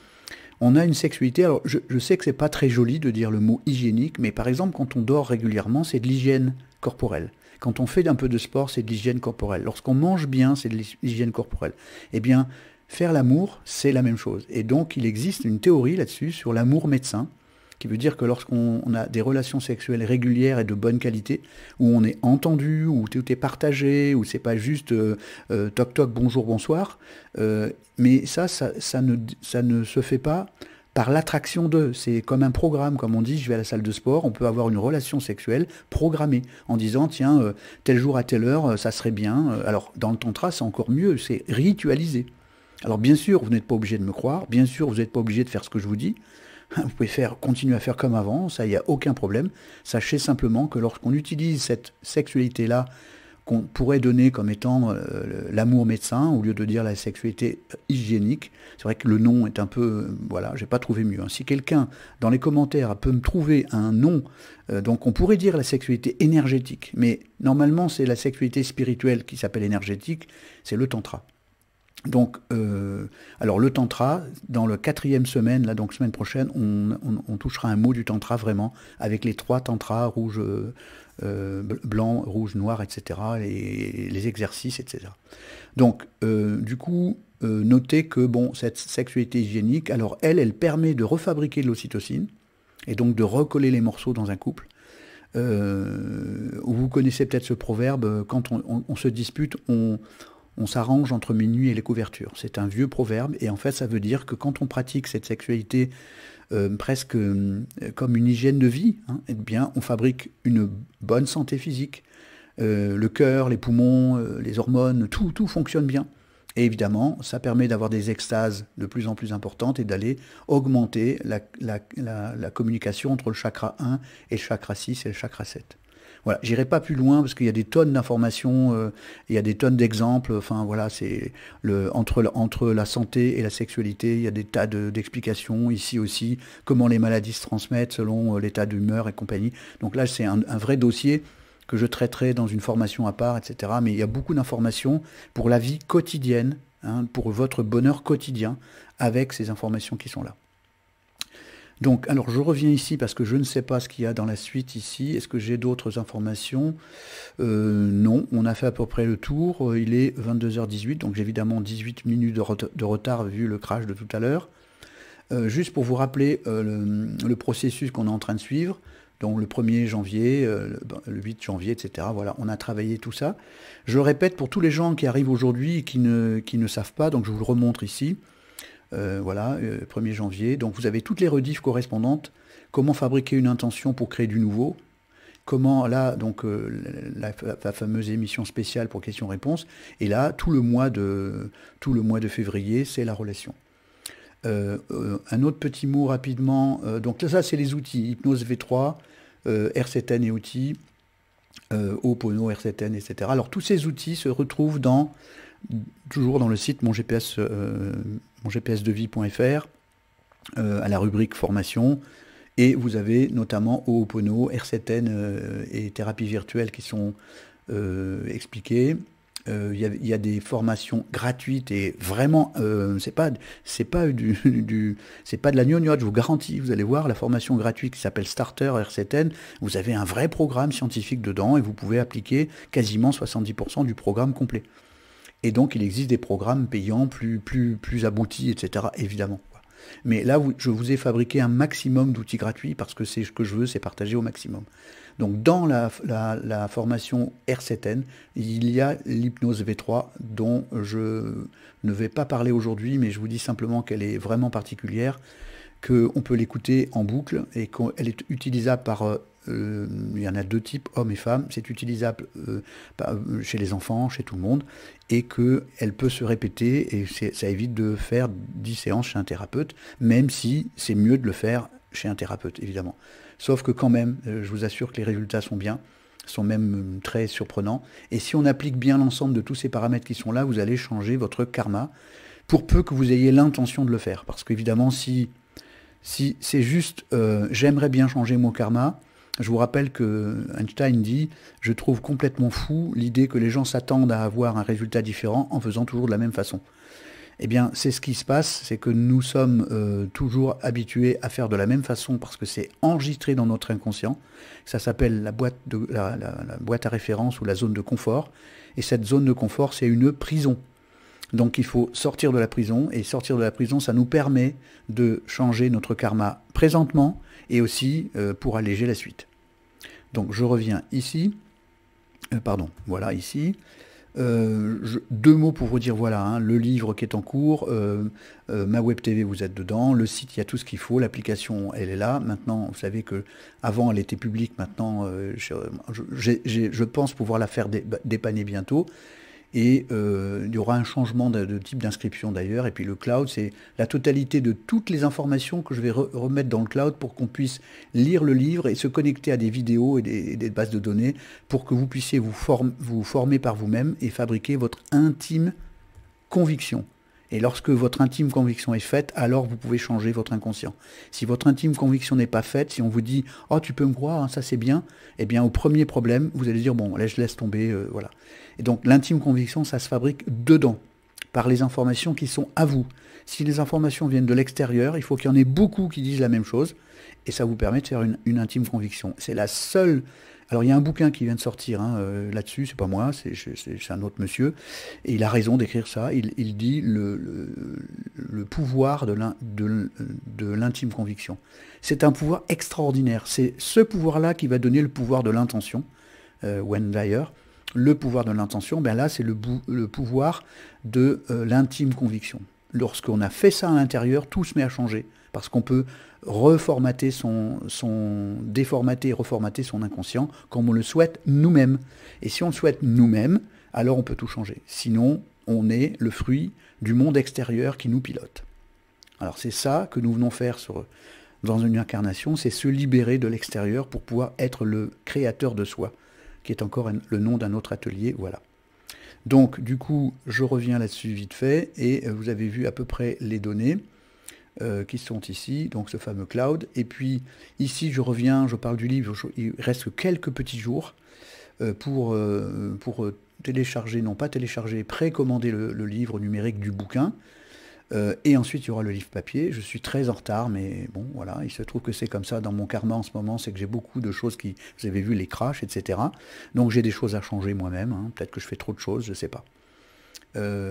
On a une sexualité, alors je sais que c'est pas très joli de dire le mot hygiénique, mais par exemple quand on dort régulièrement, c'est de l'hygiène corporelle. Quand on fait un peu de sport, c'est de l'hygiène corporelle. Lorsqu'on mange bien, c'est de l'hygiène corporelle. Eh bien, faire l'amour, c'est la même chose. Et donc, il existe une théorie là-dessus sur l'amour médecin, qui veut dire que lorsqu'on a des relations sexuelles régulières et de bonne qualité, où on est entendu, où tout est partagé, où c'est pas juste toc toc, bonjour, bonsoir, mais ça ne se fait pas par l'attraction d'eux. C'est comme un programme, comme on dit, je vais à la salle de sport, on peut avoir une relation sexuelle programmée, en disant, tiens, tel jour à telle heure, ça serait bien. Alors, dans le tantra, c'est encore mieux, c'est ritualisé. Alors, bien sûr, vous n'êtes pas obligé de me croire, bien sûr, vous n'êtes pas obligé de faire ce que je vous dis, vous pouvez continuer à faire comme avant, ça, il n'y a aucun problème. Sachez simplement que lorsqu'on utilise cette sexualité-là, qu'on pourrait donner comme étant l'amour médecin, au lieu de dire la sexualité hygiénique. C'est vrai que le nom est un peu... voilà, j'ai pas trouvé mieux. Si quelqu'un, dans les commentaires, peut me trouver un nom, donc on pourrait dire la sexualité énergétique, mais normalement c'est la sexualité spirituelle qui s'appelle énergétique, c'est le tantra. Donc, alors le tantra, dans le 4e semaine, là, donc semaine prochaine, on touchera un mot du tantra vraiment, avec les 3 tantras, rouge, blanc, rouge, noir, etc., les exercices, etc. Donc, du coup, notez que, bon, cette sexualité hygiénique, alors elle permet de refabriquer de l'ocytocine, et donc de recoller les morceaux dans un couple. Vous connaissez peut-être ce proverbe, quand on se dispute, on s'arrange entre minuit et les couvertures. C'est un vieux proverbe, et en fait, ça veut dire que quand on pratique cette sexualité presque comme une hygiène de vie, hein, eh bien, on fabrique une bonne santé physique. Le cœur, les poumons, les hormones, tout fonctionne bien. Et évidemment, ça permet d'avoir des extases de plus en plus importantes et d'aller augmenter la communication entre le chakra 1 et le chakra 6 et le chakra 7. Voilà, j'irai pas plus loin parce qu'il y a des tonnes d'informations, il y a des tonnes d'exemples. Enfin voilà, c'est entre la santé et la sexualité, il y a des tas d'explications. Ici aussi, comment les maladies se transmettent selon l'état d'humeur et compagnie. Donc là, c'est un vrai dossier que je traiterai dans une formation à part, etc. Mais il y a beaucoup d'informations pour la vie quotidienne, hein, pour votre bonheur quotidien, avec ces informations qui sont là. Donc, alors je reviens ici parce que je ne sais pas ce qu'il y a dans la suite ici. Est-ce que j'ai d'autres informations? Non, on a fait à peu près le tour. Il est 22h18, donc j'ai évidemment 18 minutes de retard vu le crash de tout à l'heure. Juste pour vous rappeler le processus qu'on est en train de suivre, donc le 1er janvier, le 8 janvier, etc. Voilà, on a travaillé tout ça. Je le répète pour tous les gens qui arrivent aujourd'hui et qui ne savent pas, donc je vous le remontre ici. Voilà, 1er janvier. Donc vous avez toutes les rediffs correspondantes. Comment fabriquer une intention pour créer du nouveau. Comment, là, donc la fameuse émission spéciale pour questions-réponses. Et là, tout le mois de février, c'est la relation. Un autre petit mot rapidement. Donc ça, c'est les outils. Hypnose V3, R7N et outils, Ho'opono, R7N, etc. Alors tous ces outils se retrouvent toujours dans le site mongpsdevie.fr, à la rubrique formation, et vous avez notamment Ho'opono, R7N et thérapie virtuelle qui sont expliquées. Il y a des formations gratuites et vraiment, c'est pas de la gnognotte, je vous garantis. Vous allez voir la formation gratuite qui s'appelle Starter R7N. Vous avez un vrai programme scientifique dedans et vous pouvez appliquer quasiment 70% du programme complet. Et donc, il existe des programmes payants plus aboutis, etc., évidemment. Mais là, je vous ai fabriqué un maximum d'outils gratuits parce que c'est ce que je veux, c'est partager au maximum. Donc, dans la formation R7N, il y a l'hypnose V3 dont je ne vais pas parler aujourd'hui, mais je vous dis simplement qu'elle est vraiment particulière, qu'on peut l'écouter en boucle et qu'elle est utilisable par... il y en a 2 types, hommes et femmes. C'est utilisable chez les enfants, chez tout le monde, et qu'elle peut se répéter, et ça évite de faire 10 séances chez un thérapeute, même si c'est mieux de le faire chez un thérapeute, évidemment. Sauf que quand même, je vous assure que les résultats sont bien, sont même très surprenants, et si on applique bien l'ensemble de tous ces paramètres qui sont là, vous allez changer votre karma, pour peu que vous ayez l'intention de le faire. Parce qu'évidemment, si c'est juste j'aimerais bien changer mon karma, je vous rappelle que Einstein dit « Je trouve complètement fou l'idée que les gens s'attendent à avoir un résultat différent en faisant toujours de la même façon. » Eh bien, c'est ce qui se passe, c'est que nous sommes toujours habitués à faire de la même façon parce que c'est enregistré dans notre inconscient. Ça s'appelle la boîte à référence ou la zone de confort. Et cette zone de confort, c'est une prison. Donc il faut sortir de la prison, et sortir de la prison, ça nous permet de changer notre karma présentement, et aussi pour alléger la suite. Donc je reviens ici, voilà ici, Deux mots pour vous dire, voilà, hein, le livre qui est en cours, ma web TV, vous êtes dedans, le site, il y a tout ce qu'il faut, l'application, elle est là. Maintenant, vous savez que avant elle était publique, maintenant, je pense pouvoir la faire dépanner bientôt. Et il y aura un changement de type d'inscription d'ailleurs. Et puis le cloud, c'est la totalité de toutes les informations que je vais remettre dans le cloud pour qu'on puisse lire le livre et se connecter à des vidéos et des bases de données pour que vous puissiez vous former par vous-même et fabriquer votre intime conviction. Et lorsque votre intime conviction est faite, alors vous pouvez changer votre inconscient. Si votre intime conviction n'est pas faite, si on vous dit « Oh, tu peux me croire, hein, ça c'est bien », eh bien au premier problème, vous allez dire « Bon, là je laisse tomber, voilà ». Et donc l'intime conviction, ça se fabrique dedans, par les informations qui sont à vous. Si les informations viennent de l'extérieur, il faut qu'il y en ait beaucoup qui disent la même chose, et ça vous permet de faire une intime conviction. C'est la seule... Alors il y a un bouquin qui vient de sortir là-dessus, c'est pas moi, c'est un autre monsieur, et il a raison d'écrire ça. Il dit le pouvoir de l'intime conviction. C'est un pouvoir extraordinaire. C'est ce pouvoir-là qui va donner le pouvoir de l'intention. Wendeyer, le pouvoir de l'intention, ben là c'est le pouvoir de l'intime conviction. Lorsqu'on a fait ça à l'intérieur, tout se met à changer, parce qu'on peut reformater déformater et reformater son inconscient comme on le souhaite nous-mêmes. Et si on le souhaite nous-mêmes, alors on peut tout changer. Sinon, on est le fruit du monde extérieur qui nous pilote. Alors c'est ça que nous venons faire dans une incarnation, c'est se libérer de l'extérieur pour pouvoir être le créateur de soi, qui est encore le nom d'un autre atelier, voilà. Donc du coup, je reviens là-dessus vite fait, et vous avez vu à peu près les données qui sont ici, donc ce fameux cloud. Et puis ici, je reviens, je parle du livre, il reste quelques petits jours pour télécharger, non pas télécharger, précommander le livre numérique du bouquin. Et ensuite, il y aura le livre papier. Je suis très en retard, mais bon, voilà, il se trouve que c'est comme ça dans mon karma en ce moment, c'est que j'ai beaucoup de choses qui, vous avez vu, les crashs, etc. Donc j'ai des choses à changer moi-même, hein. Peut-être que je fais trop de choses, je ne sais pas.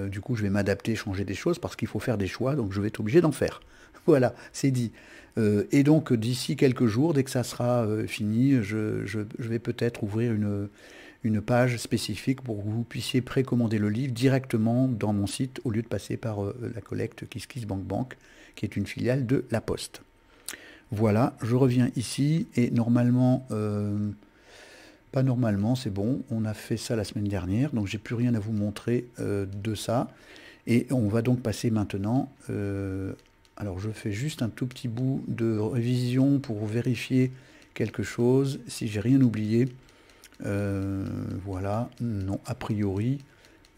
Du coup, je vais m'adapter, changer des choses, parce qu'il faut faire des choix, donc je vais être obligé d'en faire. Voilà, c'est dit. Et donc, d'ici quelques jours, dès que ça sera fini, je vais peut-être ouvrir une page spécifique pour que vous puissiez précommander le livre directement dans mon site, au lieu de passer par la collecte KissKissBankBank, qui est une filiale de La Poste. Voilà, je reviens ici, et normalement... pas normalement, c'est bon, on a fait ça la semaine dernière, donc j'ai plus rien à vous montrer de ça. Et on va donc passer maintenant, alors je fais juste un tout petit bout de révision pour vérifier quelque chose, si j'ai rien oublié. Voilà, non, a priori,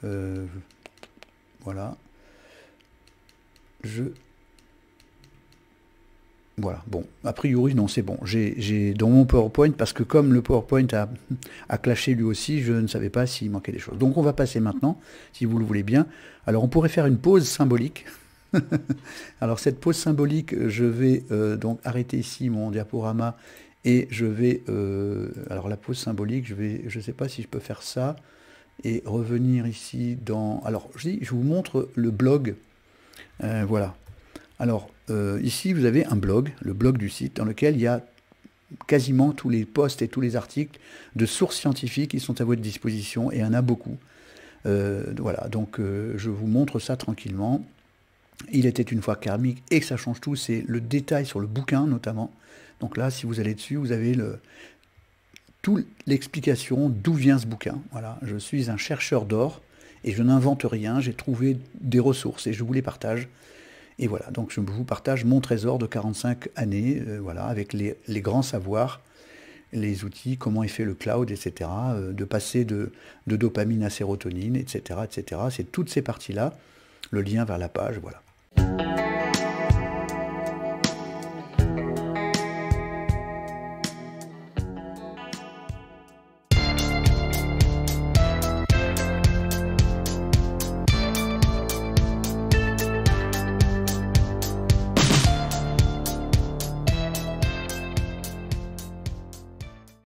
voilà, voilà, bon, a priori, non, c'est bon. J'ai dans mon PowerPoint, parce que comme le PowerPoint a clashé lui aussi, je ne savais pas s'il manquait des choses. Donc on va passer maintenant, si vous le voulez bien. Alors on pourrait faire une pause symbolique. Alors cette pause symbolique, je vais donc arrêter ici mon diaporama, et je vais... alors la pause symbolique, je ne sais pas si je peux faire ça, et revenir ici dans... Alors je vous montre le blog, voilà. Alors, ici, vous avez un blog, le blog du site, dans lequel il y a quasiment tous les posts et tous les articles de sources scientifiques qui sont à votre disposition, et il y en a beaucoup. Voilà, donc je vous montre ça tranquillement. Il était une fois karmique, et que ça change tout, c'est le détail sur le bouquin, notamment. Donc là, si vous allez dessus, vous avez toute l'explication d'où vient ce bouquin. Voilà, je suis un chercheur d'or, et je n'invente rien, j'ai trouvé des ressources, et je vous les partage. Et voilà, donc je vous partage mon trésor de 45 années, voilà, avec les grands savoirs, les outils, comment est fait le cloud, etc., de passer de dopamine à sérotonine, etc., etc. C'est toutes ces parties-là, le lien vers la page, voilà.